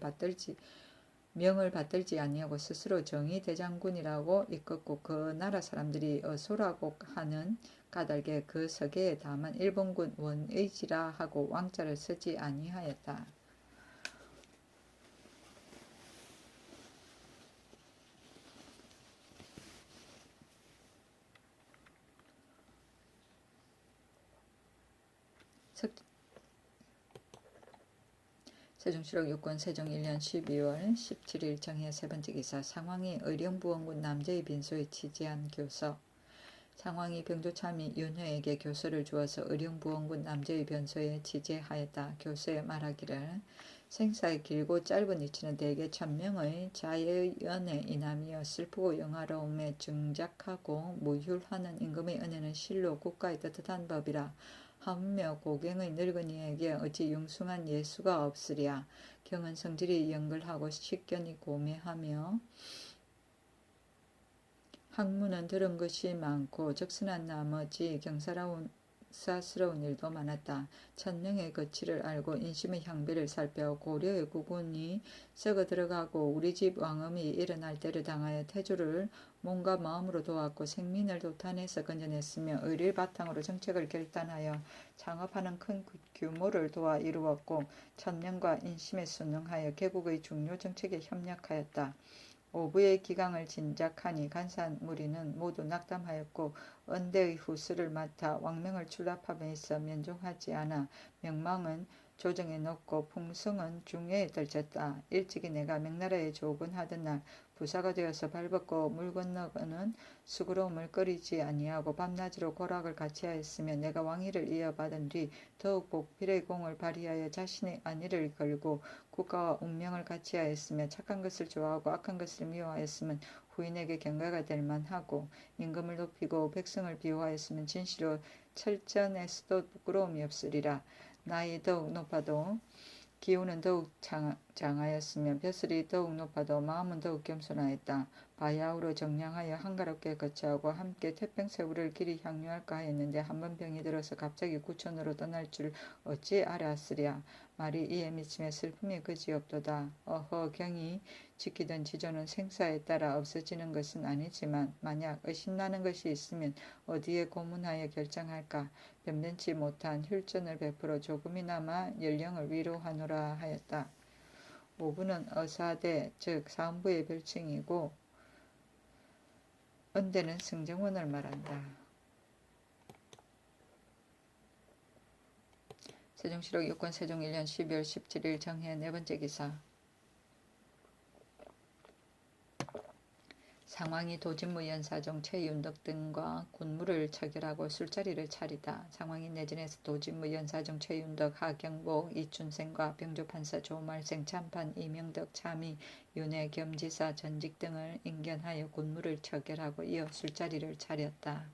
받들지 아니하고 스스로 정의 대장군이라고 이끌고 그 나라 사람들이 어소라고 하는 까닭에 그 서계에 다만 일본군 원의지라 하고 왕자를 쓰지 아니하였다. 세종실록 6권 세종 1년 12월 17일 정해 세번째 기사 상황이 의령부원군 남제의 빈소에 취재한 교서. 상황이 병조참이 윤회에게 교서를 주어서 의령부원군 남제의 변소에 취재하였다. 교서에 말하기를 생사의 길고 짧은 이치는 대개 천명의 자의 연애 이남이여 슬프고 영화로움에 증작하고 무휼하는 임금의 은혜는 실로 국가의 떳떳한 법이라. 하물며 고경의 늙은이에게 어찌 융숭한 예수가 없으랴. 경은 성질이 영글하고 식견이 고매하며 학문은 들은 것이 많고 적선한 나머지 경사스러운 일도 많았다. 천명의 거치를 알고 인심의 향배를 살펴 고려의 국운이 썩어 들어가고 우리 집 왕엄이 일어날 때를 당하여 태조를 몸과 마음으로 도왔고 생민을 도탄에서 건져냈으며 의리를 바탕으로 정책을 결단하여 창업하는 큰 규모를 도와 이루었고 천명과 인심에 순응하여 개국의 중요 정책에 협력하였다. 오부의 기강을 진작하니 간사한 무리는 모두 낙담하였고 언대의 후수를 맡아 왕명을 출납함에서 면종하지 않아 명망은 조정에 높고 풍성은 중회에 떨쳤다. 일찍이 내가 명나라에 조근하던 날 부사가 되어서 발벗고 물 건너가는 수고로움을 꺼리지 아니하고 밤낮으로 고락을 같이 하였으며 내가 왕위를 이어받은 뒤 더욱 복필의 공을 발휘하여 자신의 안위를 걸고 국가와 운명을 같이 하였으며 착한 것을 좋아하고 악한 것을 미워하였으면 후인에게 경가가 될 만하고 임금을 높이고 백성을 비호하였으면 진실로 철전에서도 부끄러움이 없으리라. 나이 더욱 높아도 기운은 더욱 장하였으며 벼슬이 더욱 높아도 마음은 더욱 겸손하였다. 바야흐로 정량하여 한가롭게 거처하고 함께 태평세월을 길이 향유할까 하였는데 한번 병이 들어서 갑자기 구천으로 떠날 줄 어찌 알았으랴. 말이 이에 미침에 슬픔이 그지없도다. 어허, 경이 지키던 지조는 생사에 따라 없어지는 것은 아니지만 만약 의심나는 것이 있으면 어디에 고문하여 결정할까. 변변치 못한 혈전을 베풀어 조금이나마 연령을 위로하노라 하였다. 5부는 어사대, 즉 사음부의 별칭이고 은대는 승정원을 말한다. 세종시록 6권 세종 1년 12월 17일 정해 네 번째 기사. 상황이 도진무 연사종 최윤덕 등과 군무를 처결하고 술자리를 차리다. 상황이 내진에서 도진무 연사종 최윤덕 하경복 이춘생과 병조판사 조말생 참판 이명덕 참의 윤회 겸지사 전직 등을 인견하여 군무를 처결하고 이어 술자리를 차렸다.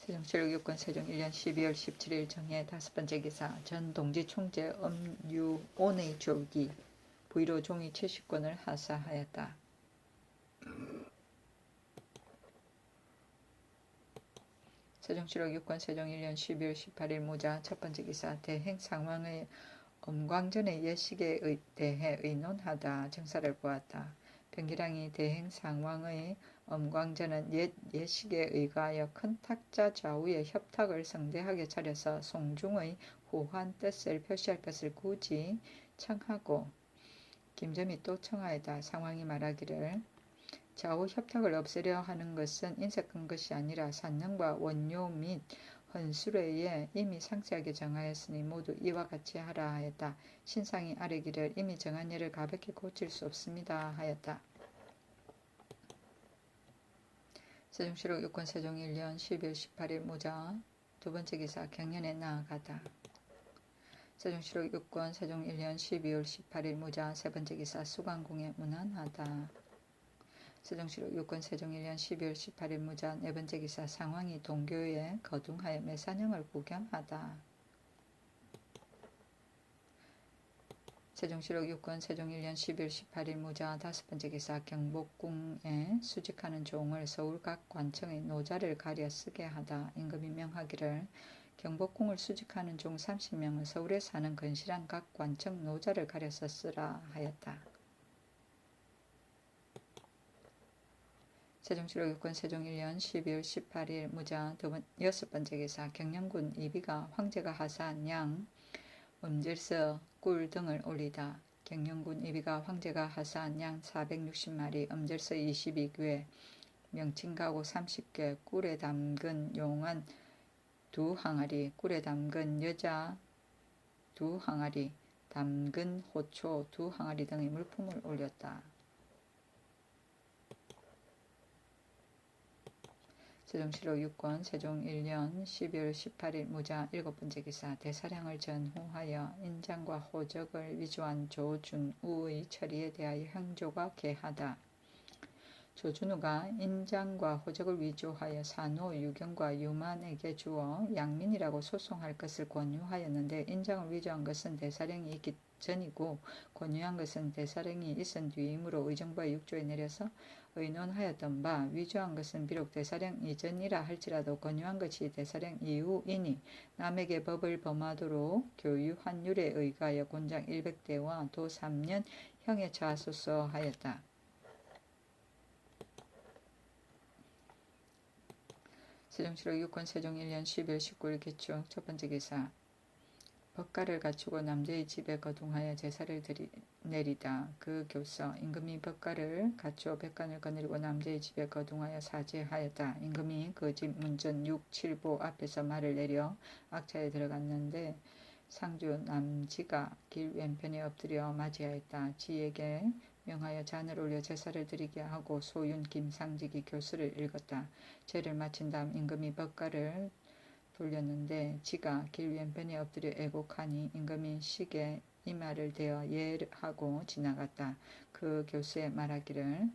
세종시록 6권 세종 1년 12월 17일 정해 다섯 번째 기사. 전 동지총재 엄유온의 조기 부의로 종이 70권을 하사하였다. 세종시록 6권 세종 1년 12월 18일 모자 첫 번째 기사. 대행 상황의 엄광전의 예식에 대해 의논하다. 정사를 보았다. 병기랑이 대행 상황의 엄광전은 옛 예식에 의거하여 큰 탁자 좌우에 협탁을 성대하게 차려서 송중의 후한 뜻을 표시할 것을 굳이 청하고 김점이 또 청하였다. 상황이 말하기를 좌우 협탁을 없애려 하는 것은 인색한 것이 아니라 산령과 원료 및 헌수례에 이미 상세하게 정하였으니 모두 이와 같이 하라 하였다. 신상이 아뢰기를 이미 정한 예를 가볍게 고칠 수 없습니다 하였다. 세종시록 6권 세종 1년 12월 18일 모자 두 번째 기사. 경연에 나아가다. 세종시록 6권 세종 1년 12월 18일 모자 세 번째 기사. 수강궁에 문안하다. 세종시록 6권 세종 1년 12월 18일 모자 네 번째 기사. 상황이 동교에 거둥하여 매산형을 구경하다. 세종시록 6권 세종 1년 12월 18일 모자 다섯 번째 기사. 경복궁에 수직하는 종을 서울 각 관청의 노자를 가려 쓰게 하다. 임금이 명하기를 경복궁을 수직하는 종 30명은 서울에 사는 건실한 각 관청 노자를 가려 썼으라 하였다. 세종시록 6권 세종 1년 12월 18일 모자 여섯 번째 기사. 경영군 이비가 황제가 하사한 양, 음질서, 꿀 등을 올리다. 경영군 이비가 황제가 하사한 양 460마리, 음질서 22궤, 명칭가구 30개, 꿀에 담근 용은 2항아리, 꿀에 담근 여자 2항아리, 담근 호초 2항아리 등의 물품을 올렸다. 세종시록 6권 세종 1년 12월 18일 모자 일곱 번째 기사. 대사량을 전후하여 인장과 호적을 위조한 조준우의 처리에 대하여 형조가 개하다. 조준우가 인장과 호적을 위조하여 산호 유경과 유만에게 주어 양민이라고 소송할 것을 권유하였는데 인장을 위조한 것은 대사령이 있기 전이고 권유한 것은 대사령이 있은 뒤이므로 의정부와 육조에 내려서 의논하였던 바 위조한 것은 비록 대사령 이전이라 할지라도 권유한 것이 대사령 이후이니 남에게 법을 범하도록 교유한 율에 의거하여 곤장 100대와 도 3년 형에 처하소서 하였다. 세종시록 6권 세종 1년 12월 19일 기축 첫 번째 기사. 법가를 갖추고 남자의 집에 거둥하여 제사를 내리다. 그 교서. 임금이 법가를 갖추어 백관을 거느리고 남자의 집에 거둥하여 사죄하였다. 임금이 그 집 문전 6, 7보 앞에서 말을 내려 악차에 들어갔는데 상주 남지가 길 왼편에 엎드려 맞이하였다. 지에게 명하여 잔을 올려 제사를 드리게 하고 소윤 김상직이 교수를 읽었다. 죄를 마친 다음 임금이 법가를 돌렸는데 지가 길 왼편에 엎드려 애곡하니 임금이 식에 이마를 대어 예하고 지나갔다. 그 교수의 말하기를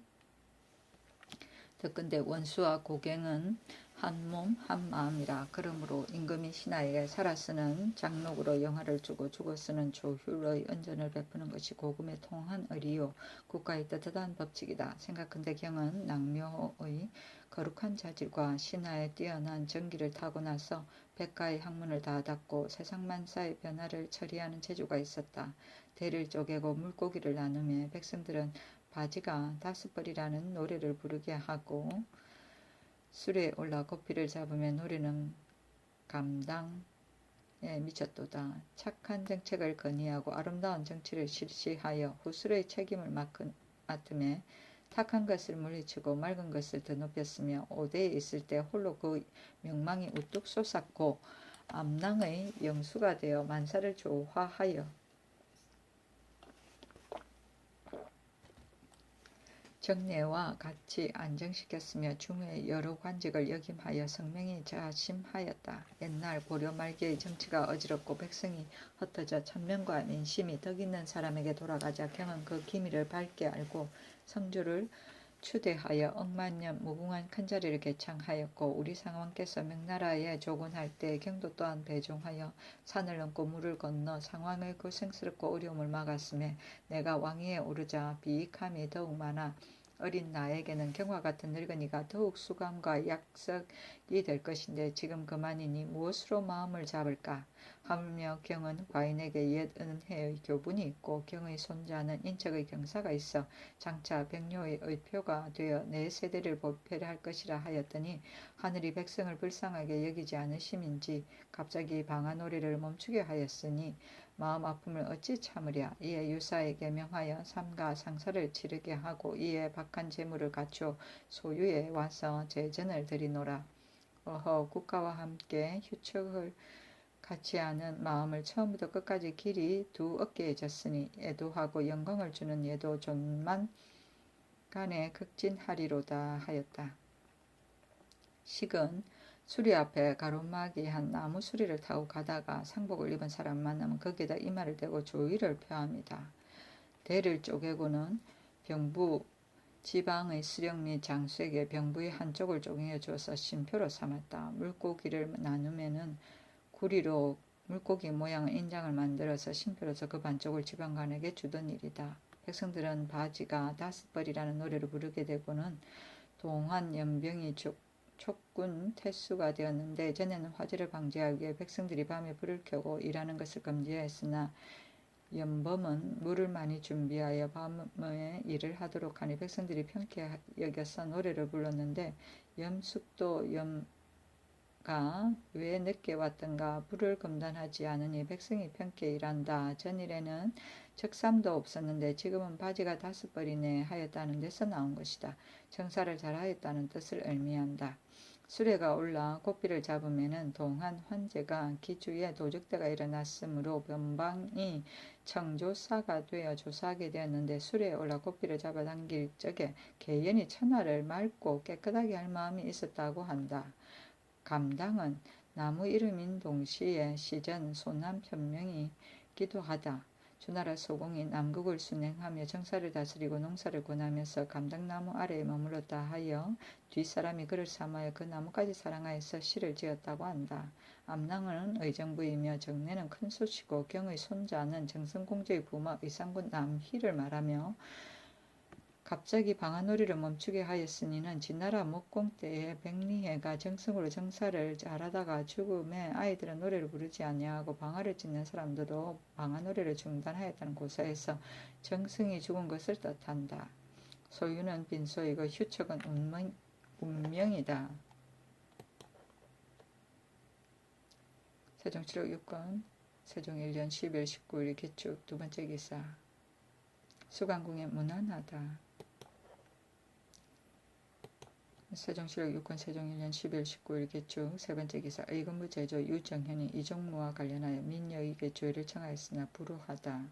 듣건대 원수와 고갱은 한 몸 한 마음이라. 그러므로 임금이 신하에게 살아서는 장록으로 영화를 주고 죽어서는 조휼의 은전을 베푸는 것이 고금에 통한 의리요 국가의 떳떳한 법칙이다. 생각건대 경은 낭묘의 거룩한 자질과 신하의 뛰어난 정기를 타고나서 백가의 학문을 다 닫고 세상만사의 변화를 처리하는 재주가 있었다. 대를 쪼개고 물고기를 나누며 백성들은 바지가 5벌이라는 노래를 부르게 하고 술에 올라 고삐를 잡으며 노래는 감당에 미쳤도다. 착한 정책을 건의하고 아름다운 정치를 실시하여 후술의 책임을 맡으며 탁한 것을 물리치고 맑은 것을 더 높였으며 오대에 있을 때 홀로 그 명망이 우뚝 솟았고 암낭의 영수가 되어 만사를 조화하여 정례와 같이 안정시켰으며 중후의 여러 관직을 역임하여 성명이 자심하였다. 옛날 고려 말기의 정치가 어지럽고 백성이 흩어져 천명과 민심이 덕 있는 사람에게 돌아가자 경은 그 기미를 밝게 알고 성주를 추대하여 억만년 무궁한 큰자리를 개창하였고 우리 상왕께서 명나라에 조곤할 때 경도 또한 배종하여 산을 넘고 물을 건너 상왕의 고생스럽고 어려움을 막았음에 내가 왕위에 오르자 비익함이 더욱 많아 어린 나에게는 경과 같은 늙은이가 더욱 수감과 약석이 될 것인데 지금 그만이니 무엇으로 마음을 잡을까 하물며 경은 과인에게 옛 은혜의 교분이 있고 경의 손자는 인척의 경사가 있어 장차 백료의 의표가 되어 내 세대를 보필 할 것이라 하였더니 하늘이 백성을 불쌍하게 여기지 않으심인지 갑자기 방아노래를 멈추게 하였으니 마음 아픔을 어찌 참으랴. 이에 유사에게 명하여 삼가 상사를 치르게 하고 이에 박한 재물을 갖추어 소유에 와서 제전을 드리노라. 어허 국가와 함께 휴척을 같이 하는 마음을 처음부터 끝까지 길이 두 어깨에 졌으니 애도하고 영광을 주는 예도 존만 간에 극진하리로다 하였다. 식은 수리 앞에 가로막이한 나무 수리를 타고 가다가 상복을 입은 사람 만나면 거기에다 이마를 대고 조의를 표합니다. 대를 쪼개고는 병부 지방의 수령 및 장수에게 병부의 한쪽을 쪼개 주어서 신표로 삼았다. 물고기를 나누면은 구리로 물고기 모양의 인장을 만들어서 신표로서 그 반쪽을 지방관에게 주던 일이다. 백성들은 바지가 5벌이라는 노래를 부르게 되고는 동안 연병이 촉군 태수가 되었는데 전에는 화재를 방지하기 위해 백성들이 밤에 불을 켜고 일하는 것을 금지하였으나 연범은 물을 많이 준비하여 밤에 일을 하도록 하니 백성들이 편케 여겨서 노래를 불렀는데 염숙도 염가 왜 늦게 왔던가 불을 금단하지 않으니 백성이 편케 일한다. 전일에는 적삼도 없었는데 지금은 바지가 5벌이네 하였다는 데서 나온 것이다. 정사를 잘하였다는 뜻을 의미한다. 수레가 올라 고삐를 잡으면은 동한 환제가 기주에 도적대가 일어났으므로 변방이 청조사가 되어 조사하게 되었는데 수레에 올라 고삐를 잡아당길 적에 개연히 천하를 맑고 깨끗하게 할 마음이 있었다고 한다. 감당은 나무 이름인 동시에 시전 소남 편명이 기도하다. 주나라 소공이 남국을 순행하며 정사를 다스리고 농사를 권하면서 감당나무 아래에 머물렀다 하여 뒷사람이 그를 삼하여 그 나무까지 사랑하여서 시를 지었다고 한다. 암낭은 의정부이며 정례는 큰소시고 경의 손자는 정성공제의 부모 의상군 남희를 말하며 갑자기 방아놀이를 멈추게 하였으니는 진나라 목공 때에 백리해가 정성으로 정사를 잘하다가 죽음에 아이들은 노래를 부르지 아니하고 방아를 찢는 사람들도 방아노래를 중단하였다는 고사에서 정성이 죽은 것을 뜻한다. 소유는 빈소이고 휴척은 운명이다. 세종7억 6건 세종 1년 12월 19일 개축 두 번째 기사. 수강궁에 무난하다. 세종7억 6건 세종 1년 12월 19일 개축 세 번째 기사. 의금부 제조 유정현이 이종무와 관련하여 민여익의 조의를 청하였으나 불우하다.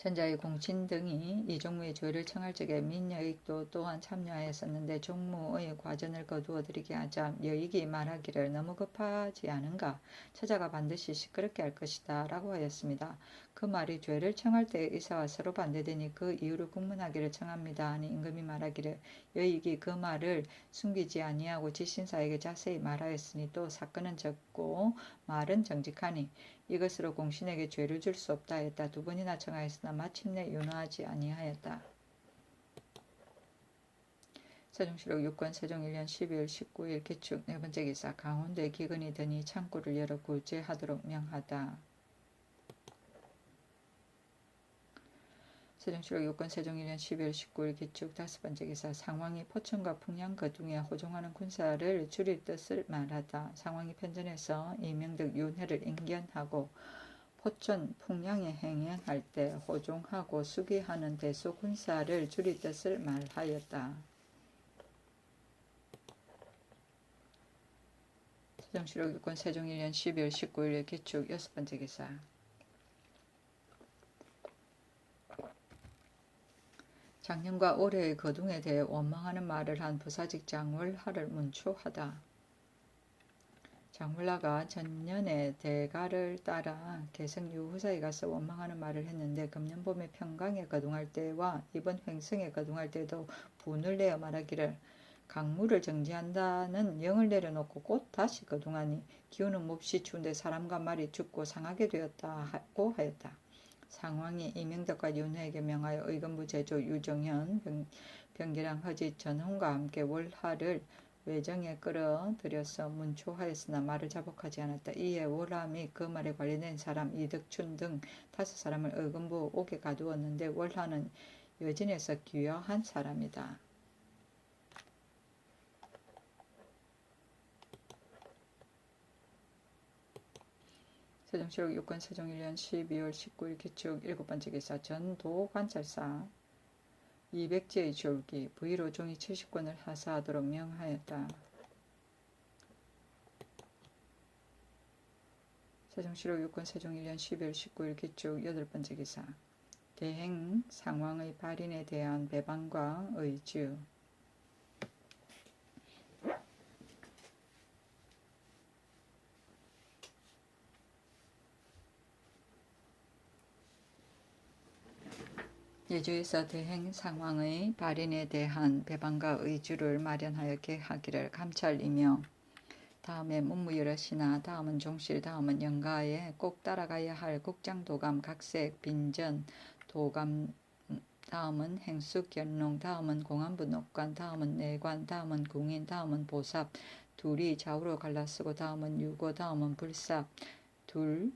전자의 공친 등이 이 종무의 죄를 청할 적에 민여익도 또한 참여하였었는데 종무의 과전을 거두어 드리게 하자 여익이 말하기를 너무 급하지 않은가? 처자가 반드시 시끄럽게 할 것이다 라고 하였습니다. 그 말이 죄를 청할 때의 의사와 서로 반대되니 그 이유를 국문하기를 청합니다 하니 임금이 말하기를 여익이 그 말을 숨기지 아니하고 지신사에게 자세히 말하였으니 또 사건은 적고 말은 정직하니 이것으로 공신에게 죄를 줄 수 없다 했다. 두 번이나 청하였으나 마침내 윤허하지 아니하였다. 세종시록 6권 세종 1년 12월 19일 기축 네 번째 기사 강원도에 기근이 드니 창고를 열어 구제하도록 명하다. 세종시록 6권 세종 1년 12월 19일 기축 다섯 번째 기사 상왕이 포천과 풍양 거둥에 호종하는 군사를 줄일 뜻을 말하다. 상왕이 편전해서 이명득 윤회를 인견하고 포천 풍양에 행행할 때 호종하고 수기하는 대소 군사를 줄일 뜻을 말하였다. 세종시록 6권 세종 1년 12월 19일 기축 여섯 번째 기사 작년과 올해의 거둥에 대해 원망하는 말을 한 부사직 장월하를 문초하다. 장물라가 전년에 대가를 따라 개성 유후사에 가서 원망하는 말을 했는데 금년 봄에 평강에 거둥할 때와 이번 횡성에 거둥할 때도 분을 내어 말하기를 강물을 정지한다는 영을 내려놓고 곧 다시 거둥하니 기운은 몹시 추운데 사람과 말이 죽고 상하게 되었다고 하였다. 상황이 이명덕과 윤회에게 명하여 의금부 제조 유정현, 병기랑 허지 전홍과 함께 월하를 외정에 끌어들여서 문초하였으나 말을 자복하지 않았다. 이에 월하 및 그 말에 관련된 사람 이덕춘 등 5사람을 의금부 옥에 가두었는데 월하는 여진에서 귀화한 사람이다. 세종시록 6권 세종 1년 12월 19일 기축 일곱 번째 기사 전도관찰사 이백제의 졸기 부의로 종이 70권을 하사하도록 명하였다. 세종시록 6권 세종 1년 12월 19일 기축 여덟 번째 기사 대행 상왕의 발인에 대한 배반과 의주 예주에서 대행 상황의 발인에 대한 배반과 의주를 마련하여 계하기를 감찰이며 다음에 문무여럿이나 다음은 종실 다음은 영가에 꼭 따라가야 할 국장도감 각색 빈전 도감 다음은 행숙 견농 다음은 공안부 녹관 다음은 내관 다음은 궁인 다음은 보삽 둘이 좌우로 갈라쓰고 다음은 유고 다음은 불삽 둘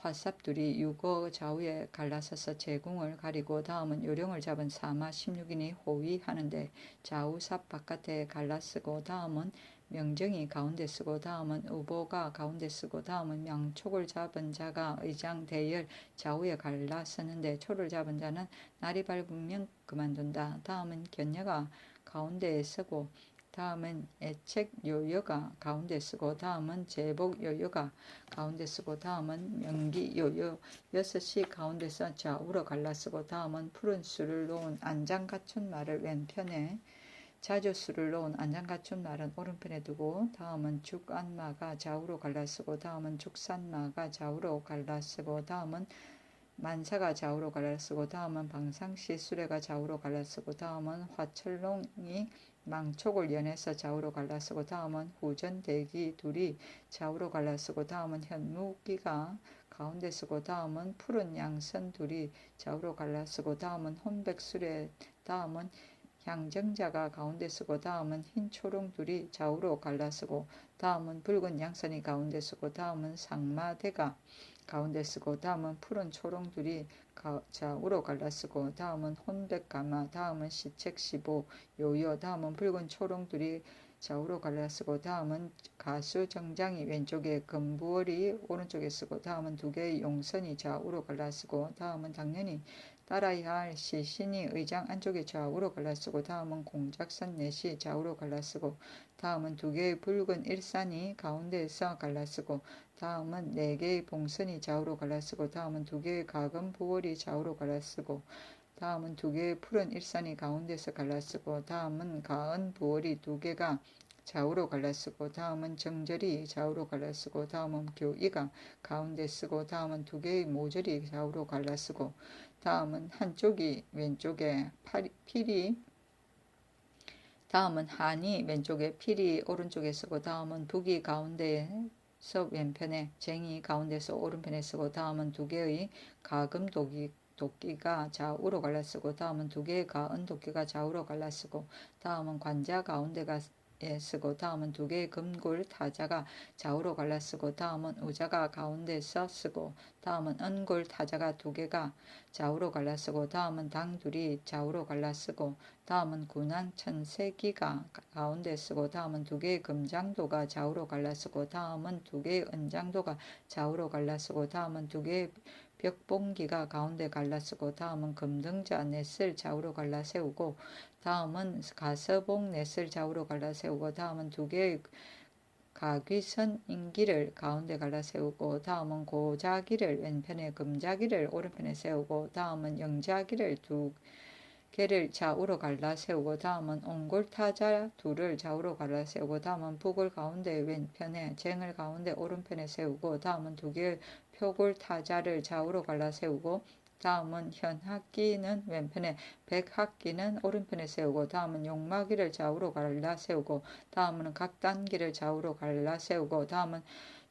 화삽둘이 유고 좌우에 갈라서서 제궁을 가리고 다음은 요령을 잡은 사마 16인이 호위하는데 좌우 삽 바깥에 갈라쓰고 다음은 명정이 가운데 쓰고 다음은 의보가 가운데 쓰고 다음은 명촉을 잡은 자가 의장 대열 좌우에 갈라서는데 초를 잡은 자는 날이 밝으면 그만둔다. 다음은 견녀가 가운데에 서고 다음은 애책 요여가 가운데 쓰고 다음은 제복 요여가 가운데 쓰고 다음은 명기 요여 6이 가운데 서 좌우로 갈라쓰고 다음은 푸른 술을 놓은 안장 갖춘 말을 왼편에 자조수를 놓은 안장 갖춘 말은 오른편에 두고 다음은 죽안마가 좌우로 갈라쓰고 다음은 죽산마가 좌우로 갈라쓰고 다음은 만사가 좌우로 갈라쓰고 다음은 방상시 수레가 좌우로 갈라쓰고 다음은 화철롱이 망촉을 연해서 좌우로 갈라쓰고 다음은 후전대기 둘이 좌우로 갈라쓰고 다음은 현무기가 가운데 쓰고 다음은 푸른 양선 둘이 좌우로 갈라쓰고 다음은 혼백수레 다음은 향정자가 가운데 쓰고 다음은 흰 초롱 둘이 좌우로 갈라쓰고 다음은 붉은 양선이 가운데 쓰고 다음은 상마대가 가운데 쓰고 다음은 푸른 초롱 둘이 좌우로 갈라쓰고 다음은 혼백가마 다음은 시책시보 요요 다음은 붉은 초롱 둘이 좌우로 갈라쓰고 다음은 가수정장이 왼쪽에 금부월이 오른쪽에 쓰고 다음은 두 개의 용선이 좌우로 갈라쓰고 다음은 당연히 따라야 할 시신이 의장 안쪽에 좌우로 갈라쓰고 다음은 공작선 넷이 좌우로 갈라쓰고 다음은 두 개의 붉은 일산이 가운데에서 갈라쓰고 다음은 네 개의 봉선이 좌우로 갈라쓰고 다음은 두 개의 각은 부월이 좌우로 갈라쓰고 다음은 두 개의 푸른 일산이 가운데서 갈라쓰고 다음은 가은 부월이 두 개가 좌우로 갈라쓰고 다음은 정절이 좌우로 갈라쓰고 다음은 교이가 가운데 쓰고 다음은 두 개의 모절이 좌우로 갈라쓰고 다음은 한쪽이 왼쪽에 필이 다음은 한이 왼쪽에 필이 오른쪽에 쓰고 다음은 북이 가운데에서 왼편에 쟁이 가운데서 오른편에 쓰고 다음은 두 개의 가금 도끼가 좌우로 갈라쓰고 다음은 두 개의 가은 도끼가 좌우로 갈라쓰고 다음은 관자 가운데가 쓰고 다음은 두 개의 금골 타자가 좌우로 갈라쓰고 다음은 우자가 가운데서 쓰고 다음은 은골 타자가 두 개가 좌우로 갈라쓰고 다음은 당둘이 좌우로 갈라쓰고 다음은 군왕 천세기가 가운데 쓰고 다음은 두 개의 금장도가 좌우로 갈라쓰고 다음은 두 개의 은장도가 좌우로 갈라쓰고 다음은 두 개의 벽봉기가 가운데 갈라쓰고 다음은 금등자 넷을 좌우로 갈라세우고 다음은 가서봉 넷을 좌우로 갈라세우고 다음은 두 개의 가귀선 인기를 가운데 갈라세우고 다음은 고자기를 왼편에 금자기를 오른편에 세우고 다음은 영자기를 두 개를 좌우로 갈라세우고 다음은 옹골타자 둘을 좌우로 갈라세우고 다음은 북을 가운데 왼편에 쟁을 가운데 오른편에 세우고 다음은 두 개의 표골타자를 좌우로 갈라세우고 다음은 현학기는 왼편에 백학기는 오른편에 세우고 다음은 용마기를 좌우로 갈라세우고 다음은 각단기를 좌우로 갈라세우고 다음은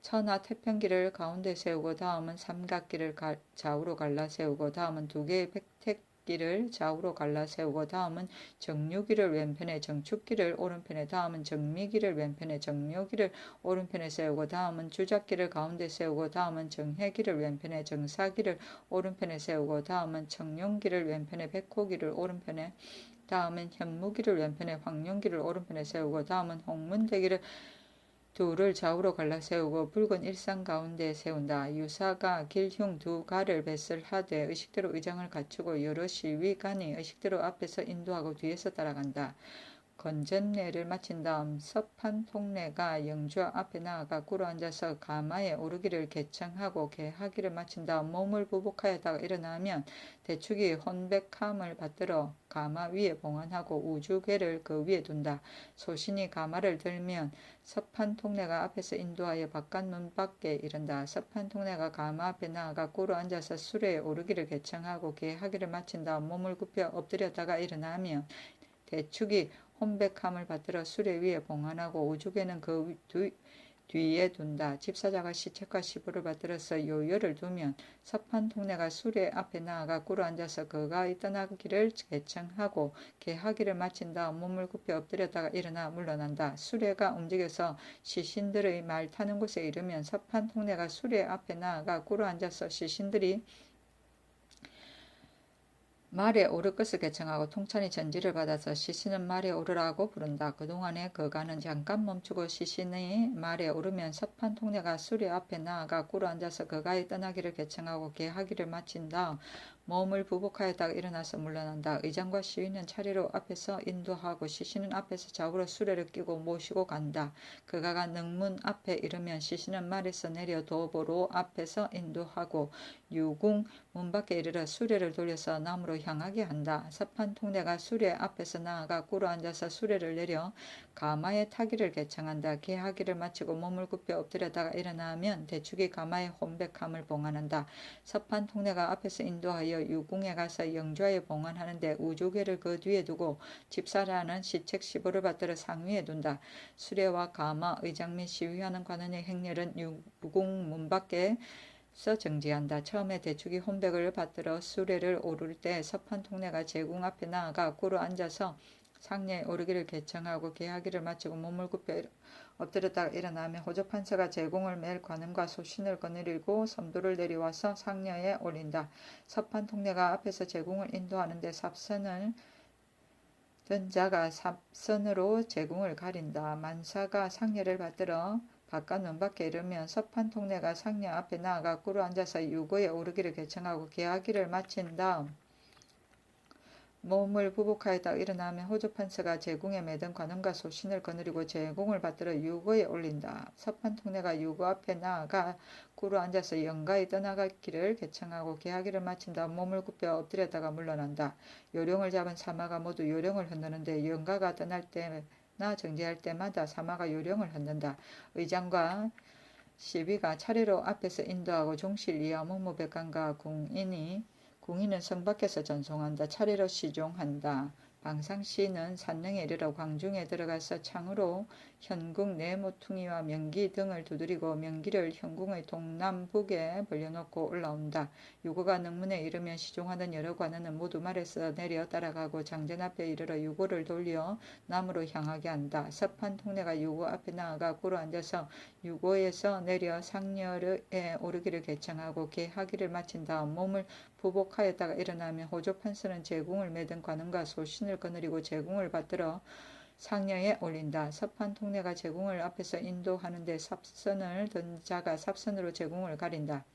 천하태평기를 가운데 세우고 다음은 삼각기를 좌우로 갈라세우고 다음은 두 개의 백택기를 좌우로 갈라세우고 다음은 정류기를 왼편에 정축기를 오른편에 다음은 정미기를 왼편에 정묘기를 오른편에 세우고 다음은 주작기를 가운데 세우고 다음은 정해기를 왼편에 정사기를 오른편에 세우고 다음은 청룡기를 왼편에 백호기를 오른편에 다음은 현무기를 왼편에 황룡기를 오른편에 세우고 다음은 홍문대기를 둘을 좌우로 갈라세우고 붉은 일상 가운데 세운다. 유사가 길흉 두 가를 뱃을 하되 의식대로 의장을 갖추고 여러 시위관이 의식대로 앞에서 인도하고 뒤에서 따라간다. 건전례를 마친 다음 서판통례가 영주 앞에 나아가 꿇어 앉아서 가마에 오르기를 개청하고 개하기를 마친 다음 몸을 부복하였다가 일어나면 대축이 혼백함을 받들어 가마 위에 봉안하고 우주궤를 그 위에 둔다. 소신이 가마를 들면 서판통례가 앞에서 인도하여 바깥 문 밖에 이른다. 서판통례가 가마 앞에 나아가 꿇어 앉아서 수레에 오르기를 개청하고 개하기를 마친 다음 몸을 굽혀 엎드렸다가 일어나면 대축이 혼백함을 받들어 수레 위에 봉안하고 우주궤는 그 뒤에 둔다. 집사자가 시책과 시부를 받들어서 요열을 두면 서판통례가 수레 앞에 나아가 꿇어 앉아서 그가 떠나기를 개청하고 개하기를 마친 다음 몸을 굽혀 엎드렸다가 일어나 물러난다. 수레가 움직여서 시신들의 말 타는 곳에 이르면 서판통례가 수레 앞에 나아가 꿇어 앉아서 시신들이 말에 오를 것을 개청하고 통찬이 전지를 받아서 시신은 말에 오르라고 부른다. 그동안에 그가는 잠깐 멈추고 시신이 말에 오르면 서판통례가 수레 앞에 나아가 꿇어 앉아서 그가의 떠나기를 개청하고 개하기를 마친 다음 몸을 부복하였다가 일어나서 물러난다. 의장과 시위는 차례로 앞에서 인도하고 시신은 앞에서 좌우로 수레를 끼고 모시고 간다. 그가가 능문 앞에 이르면 시신은 말에서 내려 도보로 앞에서 인도하고 유궁 문 밖에 이르러 수레를 돌려서 남으로 향하게 한다. 서판통례가 수레 앞에서 나아가 꿇어 앉아서 수레를 내려 가마에 타기를 개청한다. 개하기를 마치고 몸을 굽혀 엎드렸다가 일어나면 대축이 가마의 혼백함을 봉안한다. 서판통례가 앞에서 인도하여 유궁에 가서 영좌에 봉안하는데 우주궤를 그 뒤에 두고 집사라는 시책 시보를 받들어 상위에 둔다. 수레와 가마, 의장 및 시위하는 관원의 행렬은 유궁 문 밖에 서 정지한다. 처음에 대축이 혼백을 받들어 수레를 오를 때 서판통례가 제궁 앞에 나아가 꿇어 앉아서 상례에 오르기를 개청하고 개하기를 마치고 몸을 굽혀 엎드렸다가 일어나며 호조판서가 제궁을 맬 관음과 소신을 거느리고 섬도를 내려와서 상녀에 올린다. 서판통례가 앞에서 제궁을 인도하는데 삽선을 든 자가 삽선으로 제궁을 가린다. 만사가 상례를 받들어 바깥 문 밖에 이르면 서판통례가 상녀 앞에 나아가 꿇어 앉아서 유고에 오르기를 개청하고 개하기를 마친 다음 몸을 부복하였다 일어나면 호조판서가 제궁에 매든 관원과 소신을 거느리고 제궁을 받들어 유고에 올린다. 서판통내가 유고 앞에 나아가 꿇어 앉아서 영가에 떠나가기를 개청하고 계하기를 마친다. 몸을 굽혀 엎드렸다가 물러난다. 요령을 잡은 사마가 모두 요령을 흔드는데 영가가 떠날 때나 정지할 때마다 사마가 요령을 흔든다. 의장과 시비가 차례로 앞에서 인도하고 종실 이하 문무백관과 궁인은 성 밖에서 전송한다. 차례로 시종한다. 방상시는 산릉에 이르러 광중에 들어가서 창으로 현궁 내 모퉁이와 명기 등을 두드리고 명기를 현궁의 동남북에 벌려놓고 올라온다. 유고가 능문에 이르면 시종하던 여러 관원은 모두 말에서 내려 따라가고 장전 앞에 이르러 유고를 돌려 남으로 향하게 한다. 서판 통내가 유고 앞에 나아가 꿇어 앉아서 유고에서 내려 상렬에 오르기를 개청하고 계하기를 마친 다음 몸을 부복하였다가 일어나면 호조판서는 제궁을 매든 관원과 소신을 거느리고 제궁을 받들어 상녀에 올린다. 서판통내가 제궁을 앞에서 인도하는데 삽선을 든 자가 삽선으로 제궁을 가린다.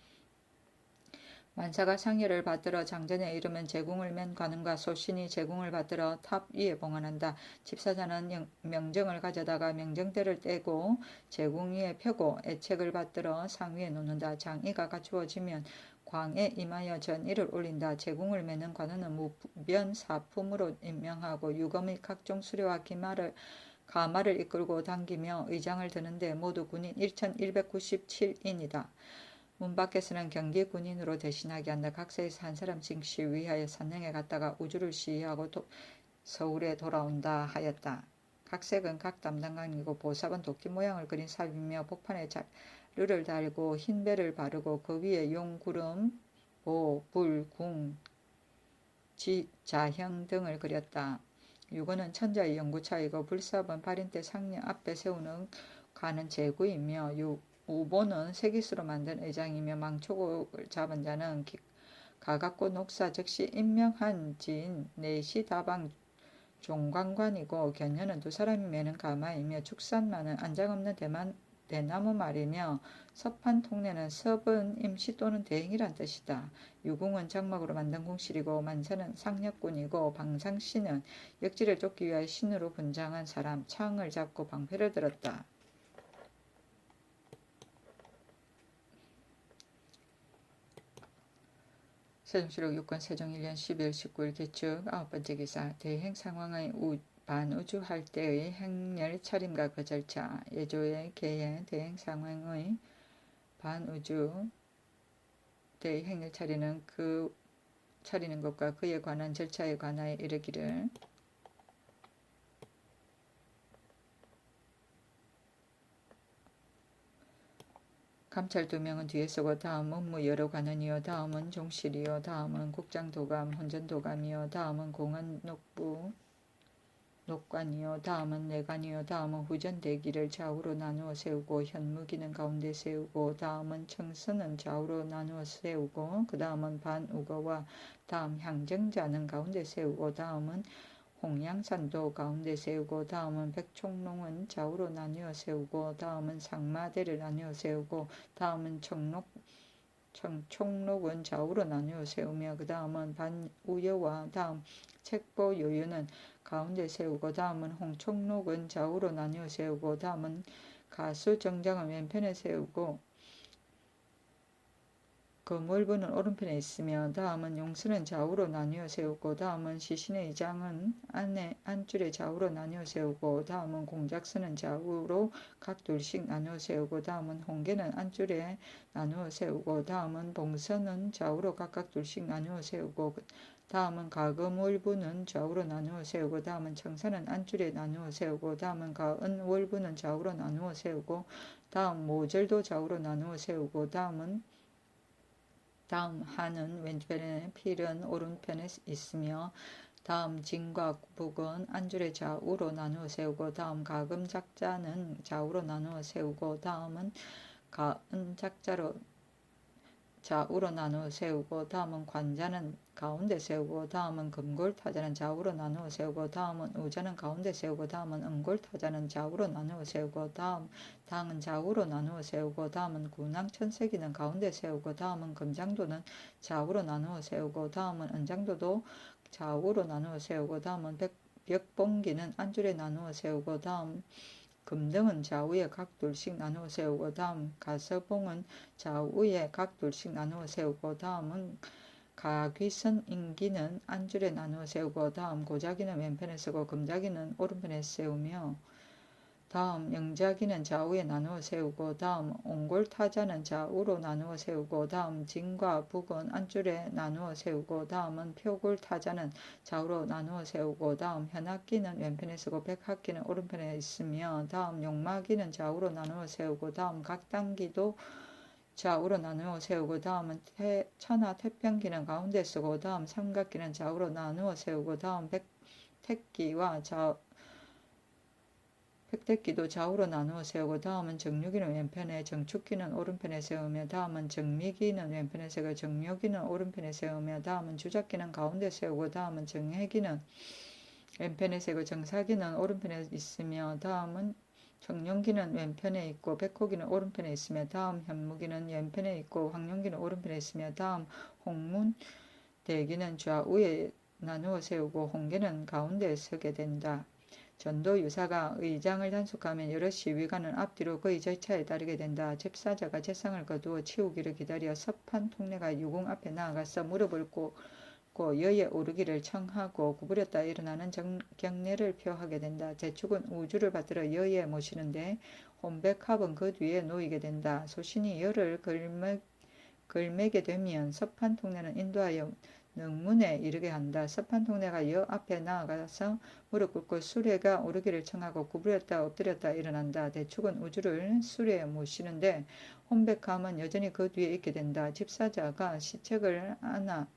만사가 상여를 받들어 장전에 이르면 제궁을 맨 관원과 소신이 제궁을 받들어 탑 위에 봉헌한다. 집사자는 명정을 가져다가 명정대를 떼고 제궁 위에 펴고 애책을 받들어 상 위에 놓는다. 장의가 갖추어지면 광에 임하여 전의를 올린다. 제궁을 매는 관원은 무변 사품으로 임명하고 유검의 각종 수레와 가마를 이끌고 당기며 의장을 드는데 모두 군인 1197인이다. 문 밖에서는 경기 군인으로 대신하게 한다. 각서에서 한 사람씩 시위하여 산릉에 갔다가 우주를 시위하고 서울에 돌아온다 하였다. 각색은 각 담당관이고 보삽은 도끼 모양을 그린 삽이며 복판에 자루를 달고 흰 배를 바르고 그 위에 용, 구름, 보, 불, 궁, 자형 등을 그렸다. 유고는 천자의 연구차이고 불삽은 발인대 상녀 앞에 세우는 가는 제구이며 우보는 세기수로 만든 의장이며 망초곡을 잡은 자는 가각고 녹사 즉시 임명한 지인 내시다방 종관관이고 견녀는 두 사람이 매는 가마이며 축산마는 안장 없는 대나무 말이며 서판통내는 섭은 임시 또는 대행이란 뜻이다. 유궁은 장막으로 만든 궁실이고 만사는 상력군이고 방상시는 역지를 쫓기 위하여 신으로 분장한 사람 창을 잡고 방패를 들었다. 세종시록 6권 세종 1년 12월 19일 개축 9번째 기사 대행 상황의 반우주할 때의 행렬 차림과 그 절차 예조의 개행 대행 상황의 반우주 때의 행렬 차리는 것과 그에 관한 절차에 관하여 이르기를 감찰 2명은 뒤에 서고 다음은 업무 여러 관원이요 다음은 종실이요 다음은 국장도감 혼전도감이요 다음은 공안 녹관이요 다음은 내관이요 다음은 후전대기를 좌우로 나누어 세우고 현무기는 가운데 세우고 다음은 청선은 좌우로 나누어 세우고 그 다음은 반우거와 다음 향정자는 가운데 세우고 다음은 홍양산도 가운데 세우고 다음은 백총롱은 좌우로 나누어 세우고 다음은 상마대를 나누어 세우고 다음은 청총록은 좌우로 나누어 세우며 그 다음은 반우여와 다음 책보요유는 가운데 세우고 다음은 홍총록은 좌우로 나누어 세우고 다음은 가수정장은 왼편에 세우고 거물부는 오른편에 있으며 다음은 용수는 좌우로 나누어 세우고 다음은 시신의 장은 안줄에 좌우로 나누어 세우고 다음은 공작선은 좌우로 각 둘씩 나누어 세우고 다음은 홍계는 안줄에 나누어 세우고 다음은 봉선은 좌우로 각각 둘씩 나누어 세우고 다음은 가거물부는 좌우로 나누어 세우고 다음은 청산은 안줄에 나누어 세우고 다음은 가은월부는 좌우로 나누어 세우고 다음 모절도 좌우로 나누어 세우고 다음 한은 왼편에 필은 오른편에 있으며 다음 진과 북은 안줄에 좌우로 나누어 세우고 다음 가금작자는 좌우로 나누어 세우고 다음은 가은작자로 좌우로 나누어 세우고 다음은 관자는 가운데 세우고 다음은 금골타자는 좌우로 나누어 세우고 다음은 우자는 가운데 세우고 다음은 음골타자는 좌우로 나누어 세우고 당은 좌우로 나누어 세우고 다음은 군왕천세기는 가운데 세우고 다음은 금장도는 좌우로 나누어 세우고 다음은 은장도도 좌우로 나누어 세우고 다음은 벽봉기는 안줄에 나누어 세우고 다음 금등은 좌우에 각 둘씩 나누어 세우고 다음 가서봉은 좌우에 각 둘씩 나누어 세우고 다음은 가귀선 인기는 안줄에 나누어 세우고 다음 고자기는 왼편에 서고 금자기는 오른편에 세우며 다음 영자기는 좌우에 나누어 세우고 다음 옹골타자는 좌우로 나누어 세우고 다음 진과 북은 안줄에 나누어 세우고 다음은 표골타자는 좌우로 나누어 세우고 다음 현악기는 왼편에 서고 백악기는 오른편에 있으며 다음 용마기는 좌우로 나누어 세우고 다음 각단기도 좌우로 나누어 세우고 다음은 천하 태평기는 가운데 서고 다음 삼각기는 좌우로 나누어 세우고 다음 백택기도 좌우로 나누어 세우고 다음은 정류기는 왼편에 정축기는 오른편에 세우며 다음은 정미기는 왼편에 세우고 정묘기는 오른편에 세우며 다음은 주작기는 가운데 세우고 다음은 정해기는 왼편에 세우고 정사기는 오른편에 있으며 다음은 정룡기는 왼편에 있고 백호기는 오른편에 있으며 다음 현무기는 왼편에 있고 황룡기는 오른편에 있으며 다음 홍문대기는 좌우에 나누어 세우고 홍계는 가운데에 서게 된다. 전도유사가 의장을 단속하면 여러 시위관은 앞뒤로 그의 절차에 따르게 된다. 집사자가 재상을 거두어 치우기를 기다려 섭한 통례가 유궁 앞에 나아가서 무릎을 꿇고 여에 오르기를 청하고 구부렸다 일어나는 경례를 표하게 된다. 제축은 우주를 받들어 여에 모시는데 혼백합은 그 뒤에 놓이게 된다. 소신이 여를 걸매게 되면 섭한 통례는 인도하여 능문에 이르게 한다. 섭한 통례가 여 앞에 나아가서 무릎 꿇고 수레가 오르기를 청하고 구부렸다 엎드렸다 일어난다. 대축은 우주를 수레에 모시는데 혼백함은 여전히 그 뒤에 있게 된다. 집사자가 시책을 안아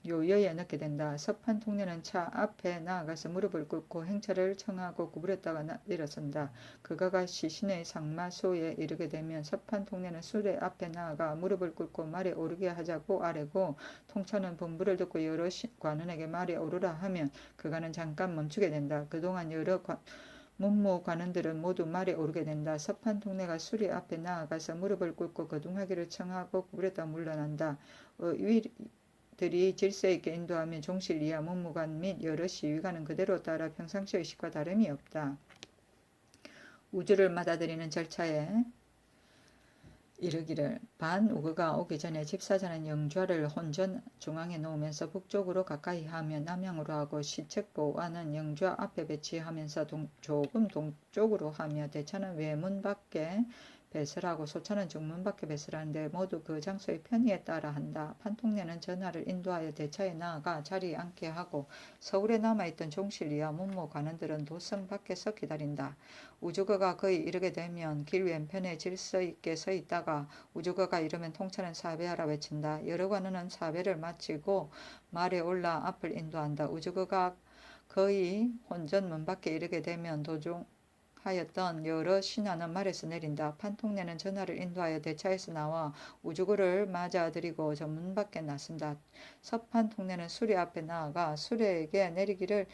요여에 넣게 된다. 섭한 통례는 차 앞에 나아가서 무릎을 꿇고 행차를 청하고 구부렸다가 일어선다. 그가가 시신의 상마소에 이르게 되면 섭한 통례는 수레 앞에 나아가 무릎을 꿇고 말에 오르게 하자고 아뢰고 통차는 분부를 듣고 여러 관원에게 말에 오르라 하면 그가는 잠깐 멈추게 된다. 그동안 여러 문무 관원들은 모두 말에 오르게 된다. 섭한 통례가 수리 앞에 나아가서 무릎을 꿇고 거둥하기를 청하고 구부렸다 물러난다. 들이 질서 있게 인도하면 종실 이하 문무관 및 여러 시위관은 그대로 따라 평상시 의식과 다름이 없다. 우주를 맞아들이는 절차에 이르기를 반우거가 오기 전에 집사자는 영좌를 혼전 중앙에 놓으면서 북쪽으로 가까이 하며 남향으로 하고 시책보와는 영좌 앞에 배치하면서 조금 동쪽으로 하며 대차는 외문 밖에 배설하고 소차는 정문 밖에 배설하는데 모두 그 장소의 편의에 따라 한다. 판통례는 전하를 인도하여 대차에 나아가 자리에 앉게 하고 서울에 남아있던 종실 이하 문무 관원들은 도성 밖에서 기다린다. 우주거가 거의 이르게 되면 길 왼편에 질서 있게 서 있다가 우주거가 이르면 통차는 사배하라 외친다. 여러 관원은 사배를 마치고 말에 올라 앞을 인도한다. 우주거가 거의 혼전 문 밖에 이르게 되면 하였던 여러 신하는 말에서 내린다. 판통례는 전하를 인도하여 대차에서 나와 우주거를 맞아들이고 전문 밖에 나선다. 섭판통례는 수레 앞에 나아가 수레에게 내리기를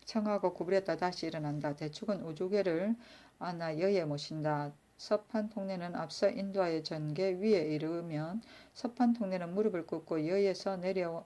청하고 구부렸다 다시 일어난다. 대축은 우주계를 안아 여에 모신다. 섭판통례는 앞서 인도하여 전계 위에 이르면 섭판통례는 무릎을 꿇고 여에서 내려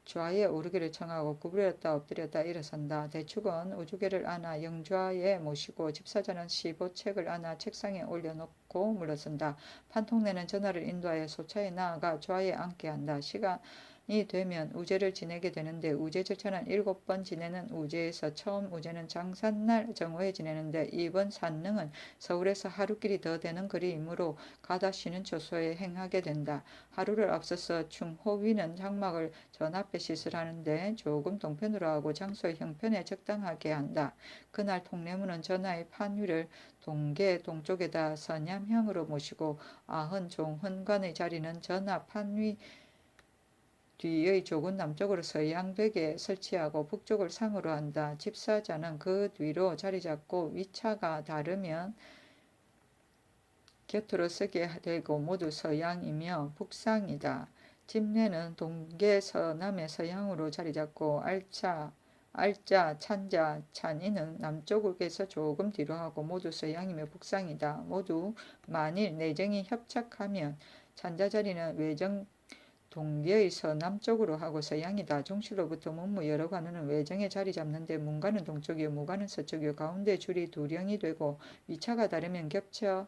좌에 오르기를 청하고 구부렸다 엎드렸다 일어선다. 대축은 우주계를 안아 영좌에 모시고 집사자는 시보책을 안아 책상에 올려놓고 물러선다. 판통례는 전하를 인도하여 소차에 나아가 좌에 앉게 한다. 시간이 되면 우제를 지내게 되는데 우제 절차는 7번 지내는 우제에서 처음 우제는 장산날 정오에 지내는데 이번 산능은 서울에서 하루길이 더 되는 거리이므로 가다 쉬는 초소에 행하게 된다. 하루를 앞서서 충호위는 장막을 전 앞에 시설하는데 조금 동편으로 하고 장소의 형편에 적당하게 한다. 그날 통례문은 전하의 판위를 동계 동쪽에다 서남향으로 모시고 아흔 종헌관의 자리는 전하 판위 뒤의 조군 남쪽으로 서양벽에 설치하고 북쪽을 상으로 한다. 집사자는 그 뒤로 자리 잡고 위차가 다르면 곁으로 서게 되고 모두 서양이며 북상이다. 집례는 동계 서남의 서양으로 자리 잡고 알자, 찬자, 찬이는 남쪽에서 조금 뒤로 하고 모두 서양이며 북상이다. 모두 만일 내정이 협착하면 찬자 자리는 외정 동계에서 남쪽으로 하고 서양이다. 종실로부터 문무 여러 관우는 외정에 자리 잡는데 문관은 동쪽이요 무관은 서쪽이요 가운데 줄이 두령이 되고 위차가 다르면 겹쳐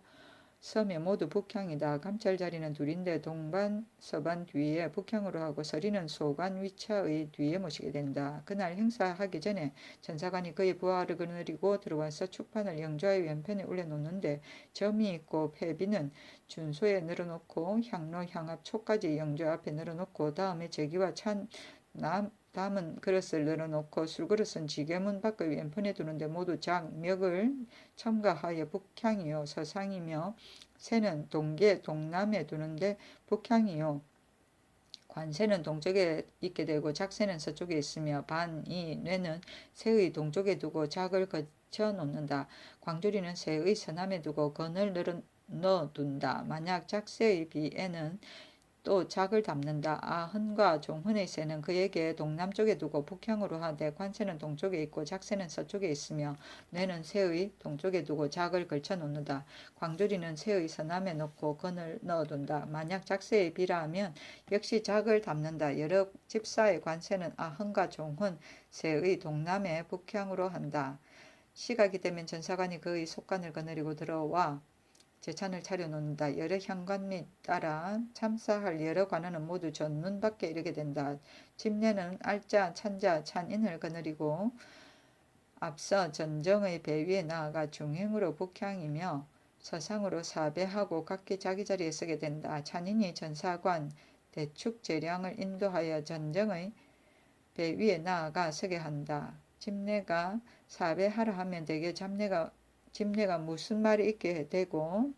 서면 모두 북향이다. 감찰 자리는 둘인데 동반, 서반 뒤에 북향으로 하고 서리는 소관 위차의 뒤에 모시게 된다. 그날 행사하기 전에 전사관이 그의 부하를 거느리고 들어와서 축판을 영좌의 왼편에 올려놓는데 점이 있고 패비는 준소에 늘어놓고 향로 향압 초까지 영좌 앞에 늘어놓고 다음에 제기와 담은 그릇을 늘어놓고 술그릇은 지게문 밖의 왼편에 두는데 모두 장멱을 첨가하여 북향이요 서상이며 새는 동계 동남에 두는데 북향이요 관새는 동쪽에 있게 되고 작새는 서쪽에 있으며 반이 뇌는 새의 동쪽에 두고 작을 거쳐 놓는다. 광주리는 새의 서남에 두고 건을 넣어둔다. 만약 작새의 비에는 또 작을 담는다. 아흔과 종흔의 새는 그에게 동남쪽에 두고 북향으로 하되 관새는 동쪽에 있고 작새는 서쪽에 있으며 뇌는 새의 동쪽에 두고 작을 걸쳐 놓는다. 광주리는 새의 서남에 놓고 건을 넣어둔다. 만약 작새의 비라 하면 역시 작을 담는다. 여러 집사의 관새는 아흔과 종흔 새의 동남에 북향으로 한다. 시각이 되면 전사관이 그의 속관을 거느리고 들어와 제찬을 차려놓는다. 여러 현관 및 따라 참사할 여러 관원은 모두 전문 밖에 이르게 된다. 집례는 알자, 찬자, 찬인을 거느리고 앞서 전정의 배 위에 나아가 중행으로 북향이며 서상으로 사배하고 각기 자기 자리에 서게 된다. 찬인이 전사관, 대축 재량을 인도하여 전정의 배 위에 나아가 서게 한다. 집례가 사배하라 하면 대개 집례가 무슨 말이 있게 되고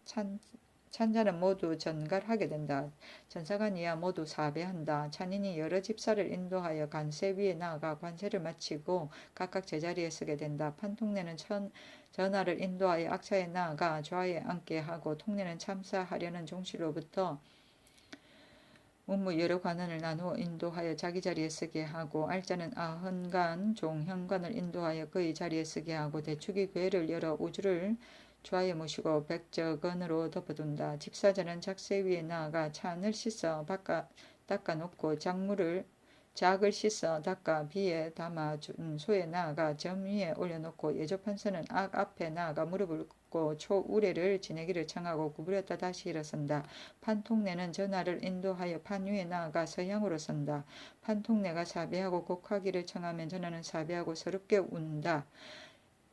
찬자는 모두 전갈하게 된다. 전사관이야 모두 사배한다. 찬인이 여러 집사를 인도하여 관세 위에 나아가 관세를 마치고 각각 제자리에 서게 된다. 판통내는 전하를 인도하여 악차에 나아가 좌에 앉게 하고 통내는 참사하려는 종실로부터 문무 여러 관원을 나누어 인도하여 자기 자리에 서게 하고 알자는 아흔간 종현관을 인도하여 그의 자리에 서게 하고 대축이 궤를 열어 우주를 좌에 모시고 백저건으로 덮어둔다. 집사자는 작새 위에 나아가 찬을 씻어 닦아놓고 작을 씻어 닦아 비에 담아 준 소에 나아가 점 위에 올려놓고 예조판서는 악 앞에 나아가 무릎을 꿇고 초우레를 지내기를 청하고 구부렸다 다시 일어선다. 판통내는 전하를 인도하여 판 위에 나아가 서향으로 선다. 판통내가 사배하고 곡하기를 청하면 전하는 사배하고 서럽게 운다.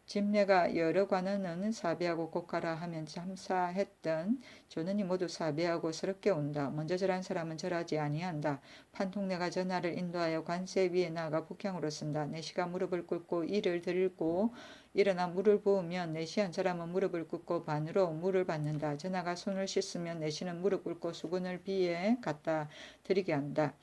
집례가 여러 관원은 사배하고 곡하라 하면 참사했던 조는이 모두 사배하고 서럽게 온다. 먼저 절한 사람은 절하지 아니한다. 판통내가 전하를 인도하여 관세 위에 나아가 북향으로 쓴다. 내시가 무릎을 꿇고 이를 들고 일어나 물을 부으면 내시한 사람은 무릎을 꿇고 반으로 물을 받는다. 전하가 손을 씻으면 내시는 무릎 꿇고 수건을 비에 갖다 드리게 한다.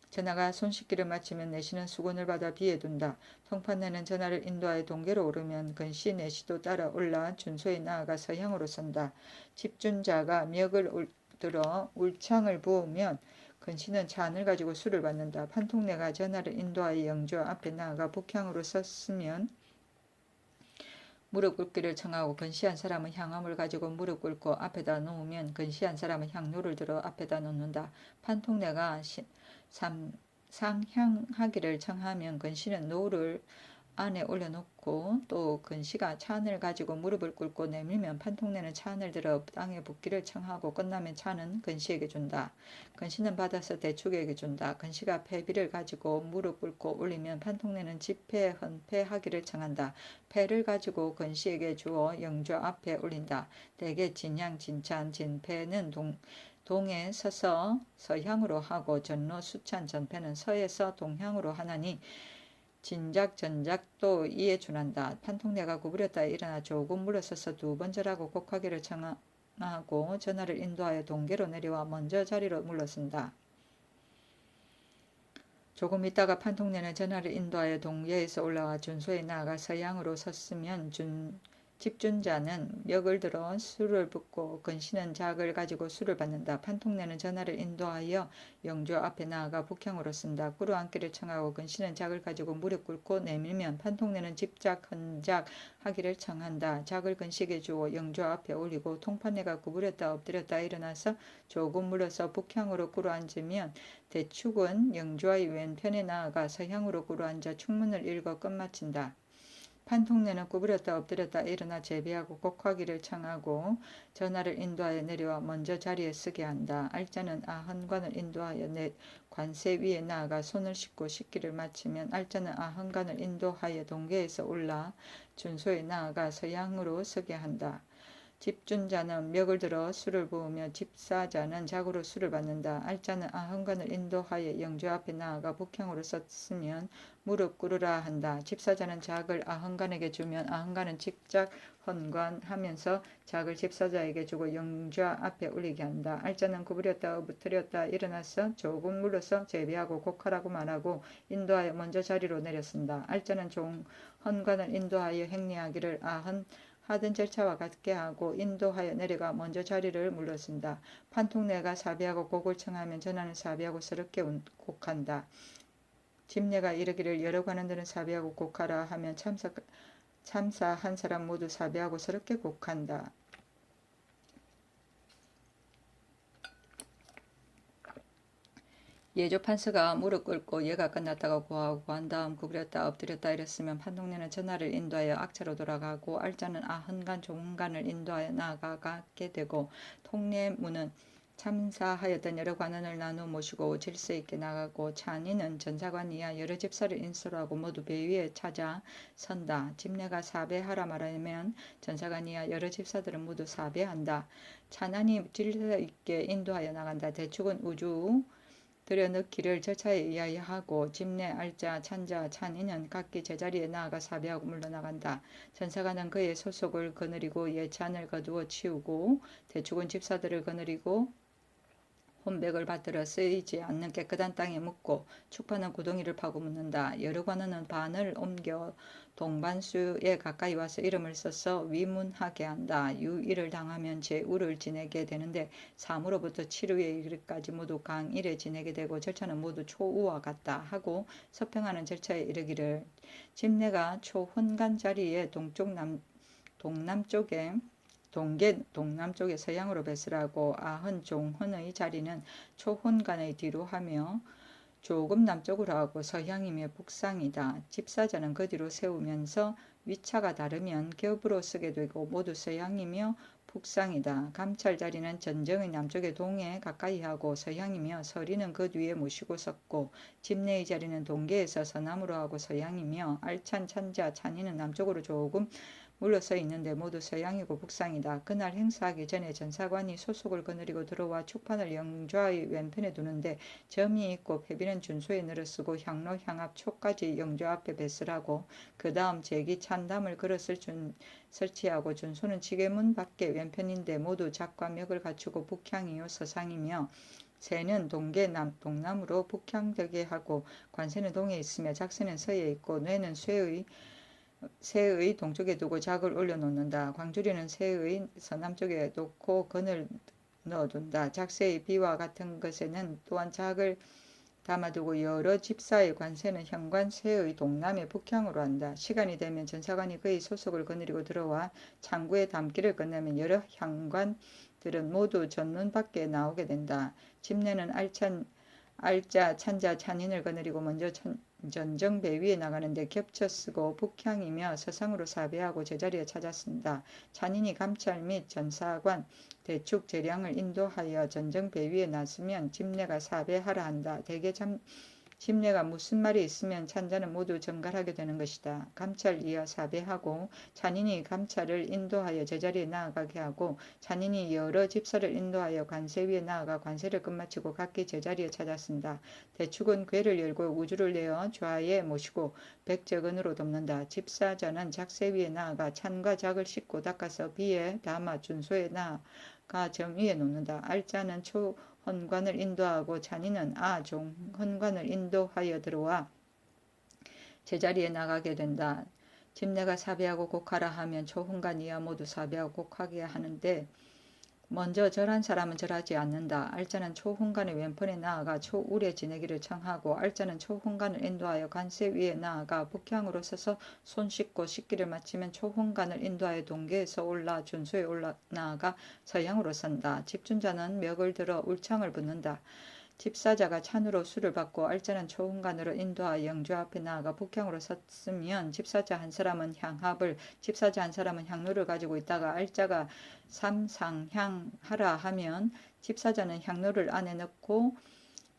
전하가 손 씻기를 마치면 내시는 수건을 받아 비에 둔다. 통판내는 전하를 인도하여 동계로 오르면 근시 내시도 따라 올라 준소에 나아가 서향으로 선다. 집준자가 멱을 들어 울창을 부으면 근시는 잔을 가지고 술을 받는다. 판통내가 전하를 인도하여 영조 앞에 나아가 북향으로 섰으면 무릎 꿇기를 청하고 근시한 사람은 향함을 가지고 무릎 꿇고 앞에다 놓으면 근시한 사람은 향로를 들어 앞에다 놓는다. 판통내가 상향하기를 청하면 근시는 노를 안에 올려놓고 또 근시가 찬을 가지고 무릎을 꿇고 내밀면 판통내는 찬을 들어 땅에 붓기를 청하고 끝나면 찬은 근시에게 준다. 근시는 받아서 대축에게 준다. 근시가 패비를 가지고 무릎 꿇고 올리면 판통내는 집패 헌패하기를 청한다. 패를 가지고 근시에게 주어 영조 앞에 올린다. 대개 진양 진찬 진패는 동에 서서 서향으로 하고 전로 수찬 전패는 서에서 동향으로 하나니 진작 전작도 이에 준한다. 판통내가 구부렸다 일어나 조금 물러서서 두 번 절하고 곡하기를 청하고 전하를 인도하여 동계로 내려와 먼저 자리로 물러선다. 조금 있다가 판통내는 전하를 인도하여 동계에서 올라와 준소에 나아가 서양으로 섰으면 집준자는 멱을 들어 술을 붓고 근신은 작을 가지고 술을 받는다. 판통내는 전하를 인도하여 영조 앞에 나아가 북향으로 쓴다. 꾸루앉기를 청하고 근신은 작을 가지고 무릎 꿇고 내밀면 판통내는 집작 헌작 하기를 청한다. 작을 근식에 주어 영조 앞에 올리고 통판내가 구부렸다 엎드렸다 일어나서 조금 물러서 북향으로 꾸루앉으면 대축은 영조의 왼편에 나아가 서향으로 꾸루앉아 축문을 읽어 끝마친다. 판통내는 구부렸다 엎드렸다 일어나 제비하고 곡하기를 청하고 전하를 인도하여 내려와 먼저 자리에 서게 한다. 알자는 아헌관을 인도하여 관세 위에 나아가 손을 씻고 식기를 마치면 알자는 아헌관을 인도하여 동계에서 올라 준소에 나아가 서양으로 서게 한다. 집준자는 멱을 들어 술을 부으며 집사자는 작으로 술을 받는다. 알자는 아헌관을 인도하여 영조 앞에 나아가 북향으로 섰으면 무릎 꿇으라 한다. 집사자는 작을 아헌관에게 주면 아헌관은 집작 헌관하면서 작을 집사자에게 주고 영조 앞에 올리게 한다. 알자는 구부렸다 엎드렸다 일어나서 조금 물러서 제비하고 곡하라고 말하고 인도하여 먼저 자리로 내렸습니다. 알자는 종 헌관을 인도하여 행리하기를 아헌 하던 절차와 같게 하고 인도하여 내려가 먼저 자리를 물러선다. 판통내가 사비하고 곡을 청하면 전하는 사비하고 서럽게 곡한다. 집내가 이르기를 여러 관원들은 사비하고 곡하라 하면 참사 한 사람 모두 사비하고 서럽게 곡한다. 예조 판서가 무릎 꿇고 예가 끝났다가 고하고 고한 다음 구부렸다 엎드렸다 이랬으면 판통내는 전하를 인도하여 악차로 돌아가고 알자는 아헌간 종간을 인도하여 나아가게 되고 통례문은 참사하였던 여러 관원을 나누어 모시고 질서 있게 나가고 찬이는 전사관 이하 여러 집사를 인솔하고 모두 배 위에 찾아 선다. 집내가 사배하라 말하면 전사관 이하 여러 집사들은 모두 사배한다. 찬안이 질서 있게 인도하여 나간다. 대축은 우주 들여넣기를 절차에 의하여 하고 집내 알자 찬자 찬이는 각기 제자리에 나아가 사배하고 물러나간다. 전사관은 그의 소속을 거느리고 예찬을 거두어 치우고 대축은 집사들을 거느리고 혼백을 받들어 쓰이지 않는 깨끗한 땅에 묻고 축파는 구덩이를 파고 묻는다. 여러 관원은 반을 옮겨 동반수에 가까이 와서 이름을 써서 위문하게 한다. 유일을 당하면 제5를 지내게 되는데 3으로부터 7위에 이르기까지 모두 강일에 지내게 되고 절차는 모두 초우와 같다 하고 서평하는 절차에 이르기를 집내가 초혼간 자리에 동남쪽에 동계 동남쪽에 서양으로 배설하고 아헌 종헌의 자리는 초혼간의 뒤로 하며 조금 남쪽으로 하고 서향이며 북상이다. 집사자는 그 뒤로 세우면서 위차가 다르면 겹으로 쓰게 되고 모두 서향이며 북상이다. 감찰 자리는 전정의 남쪽에 동에 가까이 하고 서향이며 서리는 그 뒤에 모시고 섰고 집내의 자리는 동계에서 서남으로 하고 서향이며 알찬 찬자 찬이는 남쪽으로 조금 물러서 있는데 모두 서양이고 북상이다. 그날 행사하기 전에 전사관이 소속을 거느리고 들어와 축판을 영조의 왼편에 두는데 점이 있고 패비는 준소에 늘어쓰고 향로 향압 초까지 영조 앞에 배설하고 그 다음 제기 찬담을 그릇을 설치하고 준소는 지게문 밖에 왼편인데 모두 작과 멱을 갖추고 북향이요 서상이며 새는 동남으로 북향되게 하고 관세는 동에 있으며 작새는 서에 있고 뇌는 새의 동쪽에 두고 작을 올려놓는다. 광주리는 새의 서남쪽에 놓고 건을 넣어둔다. 작새의 비와 같은 것에는 또한 작을 담아두고 여러 집사의 관세는 현관 새의 동남에 북향으로 한다. 시간이 되면 전사관이 그의 소속을 거느리고 들어와 창구에 담기를 끝내면 여러 현관들은 모두 전문 밖에 나오게 된다. 집내는 알자 찬자 찬인을 거느리고 먼저 전정배 위에 나가는데 겹쳐 쓰고 북향이며 서상으로 사배하고 제자리에 찾았습니다. 찬인이 감찰 및 전사관 대축 재량을 인도하여 전정배 위에 놨으면 집내가 사배하라 한다. 대개 집내가 무슨 말이 있으면 찬자는 모두 정갈하게 되는 것이다. 감찰 이하 사배하고 찬인이 감찰을 인도하여 제자리에 나아가게 하고 찬인이 여러 집사를 인도하여 관세 위에 나아가 관세를 끝마치고 각기 제자리에 찾았습니다. 대축은 궤를 열고 우주를 내어 좌에 모시고 백적은으로 덮는다. 집사자는 작세 위에 나아가 찬과 작을 씻고 닦아서 비에 담아 준소에 나아가 점 위에 놓는다. 알자는 헌관을 인도하고 찬이는 헌관을 인도하여 들어와 제자리에 나가게 된다. 집내가 사배하고 곡하라 하면 초훈간이야 모두 사배하고 곡하게 하는데 먼저 절한 사람은 절하지 않는다. 알자는 초훈간의 왼편에 나아가 초울에 지내기를 청하고 알자는 초훈간을 인도하여 관세 위에 나아가 북향으로 서서 손 씻고 씻기를 마치면 초훈간을 인도하여 동계에서 올라 준소에 올라 나아가 서양으로 선다. 집준자는 멱을 들어 울창을 붓는다. 집사자가 찬으로 술을 받고 알자는 초훈간으로 인도하여 영주 앞에 나아가 북향으로 섰으면 집사자 한 사람은 향합을, 집사자 한 사람은 향로를 가지고 있다가 알자가 삼상향하라 하면 집사자는 향로를 안에 넣고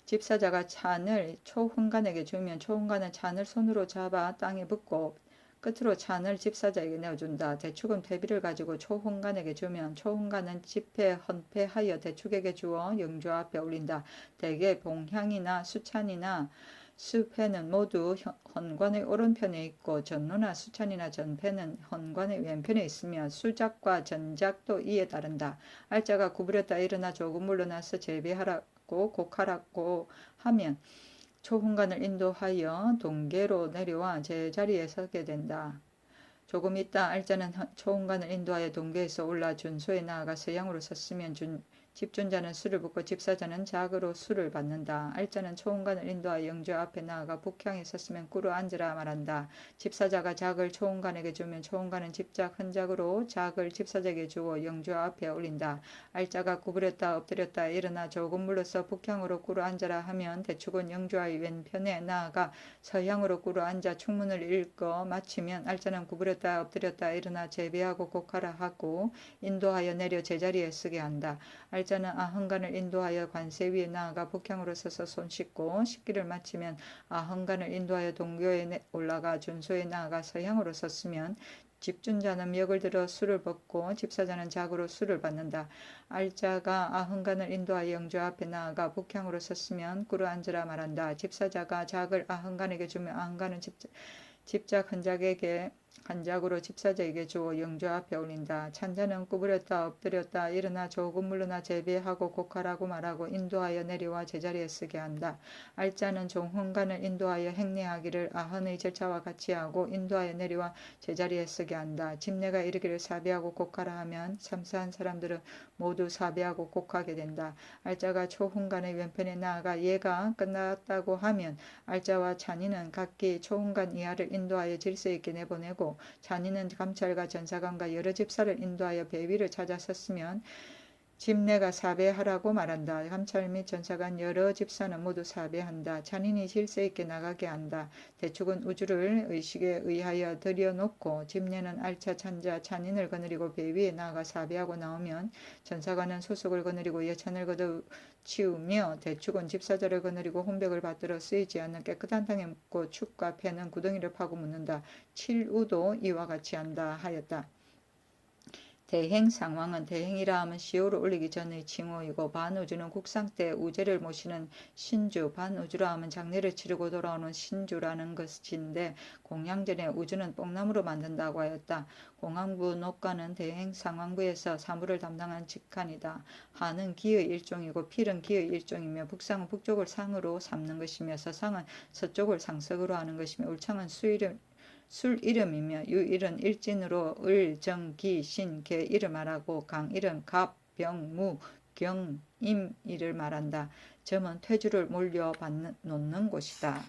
집사자가 찬을 초훈간에게 주면 초훈간은 찬을 손으로 잡아 땅에 붓고 끝으로 찬을 집사자에게 내어준다. 대축은 퇴비를 가지고 초훈간에게 주면 초훈간은 집회 헌패하여 대축에게 주어 영주 앞에 올린다. 대개 봉향이나 수찬이나 수패는 모두 헌관의 오른편에 있고 전노나 수찬이나 전패는 헌관의 왼편에 있으며 수작과 전작도 이에 따른다. 알자가 구부렸다 일어나 조금 물러나서 재배하라고 곡하라고 하면 초훈간을 인도하여 동계로 내려와 제자리에 서게 된다. 조금 있다 알자는 초훈간을 인도하여 동계에서 올라 준소에 나아가 서양으로 섰으면 집준자는 술을 붓고 집사자는 작으로 술을 받는다. 알자는 초훈간을 인도하여 영주 앞에 나아가 북향에 섰으면 꿇어 앉으라 말한다. 집사자가 작을 초훈간에게 주면 초훈간은 집작 흔작으로 작을 집사자에게 주어 영주 앞에 올린다. 알자가 구부렸다 엎드렸다 일어나 조금 물러서 북향으로 꿇어 앉아라 하면 대축은 영주의 왼편에 나아가 서향으로 꿇어 앉아 축문을 읽어 마치면 알자는 구부렸다 엎드렸다 일어나 재배하고 곡하라 하고 인도하여 내려 제자리에 서게 한다. 알자는 아흥간을 인도하여 관세 위에 나아가 북향으로 서서 손 씻고 씻기를 마치면 아흥간을 인도하여 동교에 올라가 준소에 나아가 서향으로 섰으면 집준자는 멱을 들어 술을 붓고 집사자는 작으로 술을 받는다. 알자가 아흥간을 인도하여 영주 앞에 나아가 북향으로 섰으면 꿇어 앉으라 말한다. 집사자가 작을 아흥간에게 주면 아흥간은 집작 한작으로 집사자에게 주어 영주 앞에 올린다. 찬자는 구부렸다 엎드렸다 일어나 조금 물러나 재배하고 곡하라고 말하고 인도하여 내려와 제자리에 서게 한다. 알자는 종훈간을 인도하여 행례하기를 아흔의 절차와 같이 하고 인도하여 내려와 제자리에 서게 한다. 집내가 이르기를 사배하고 곡하라 하면 참사한 사람들은 모두 사배하고 곡하게 된다. 알자가 초훈간의 왼편에 나아가 예가 끝났다고 하면 알자와 찬이는 각기 초훈간 이하를 인도하여 질서 있게 내보내고 찬이는 감찰과 전사관과 여러 집사를 인도하여 배 위를 찾아 섰으면 집내가 사배하라고 말한다. 감찰 및 전사관 여러 집사는 모두 사배한다. 찬인이 질서 있게 나가게 한다. 대축은 우주를 의식에 의하여 들여놓고 집내는 알차 찬자 찬인을 거느리고 배 위에 나아가 사배하고 나오면 전사관은 소속을 거느리고 여찬을 걷어치우며 대축은 집사자를 거느리고 혼백을 받들어 쓰이지 않는 깨끗한 땅에 묻고 축과 패는 구덩이를 파고 묻는다. 칠우도 이와 같이 한다 하였다. 대행 상왕은 대행이라 하면 시호를 올리기 전의 칭호이고 반우주는 국상 때 우제를 모시는 신주, 반우주라 하면 장례를 치르고 돌아오는 신주라는 것인데 공양전에 우주는 뽕나무로 만든다고 하였다. 공항부 녹가는 대행 상왕부에서 사무를 담당한 직관이다. 하는 기의 일종이고 필은 기의 일종이며 북상은 북쪽을 상으로 삼는 것이며 서상은 서쪽을 상석으로 하는 것이며 울창은 술 이름이며 유일은 일진으로 을, 정, 기, 신, 개 이를 말하고 강일은 갑, 병, 무, 경, 임 이를 말한다. 점은 퇴주를 몰려 놓는 곳이다.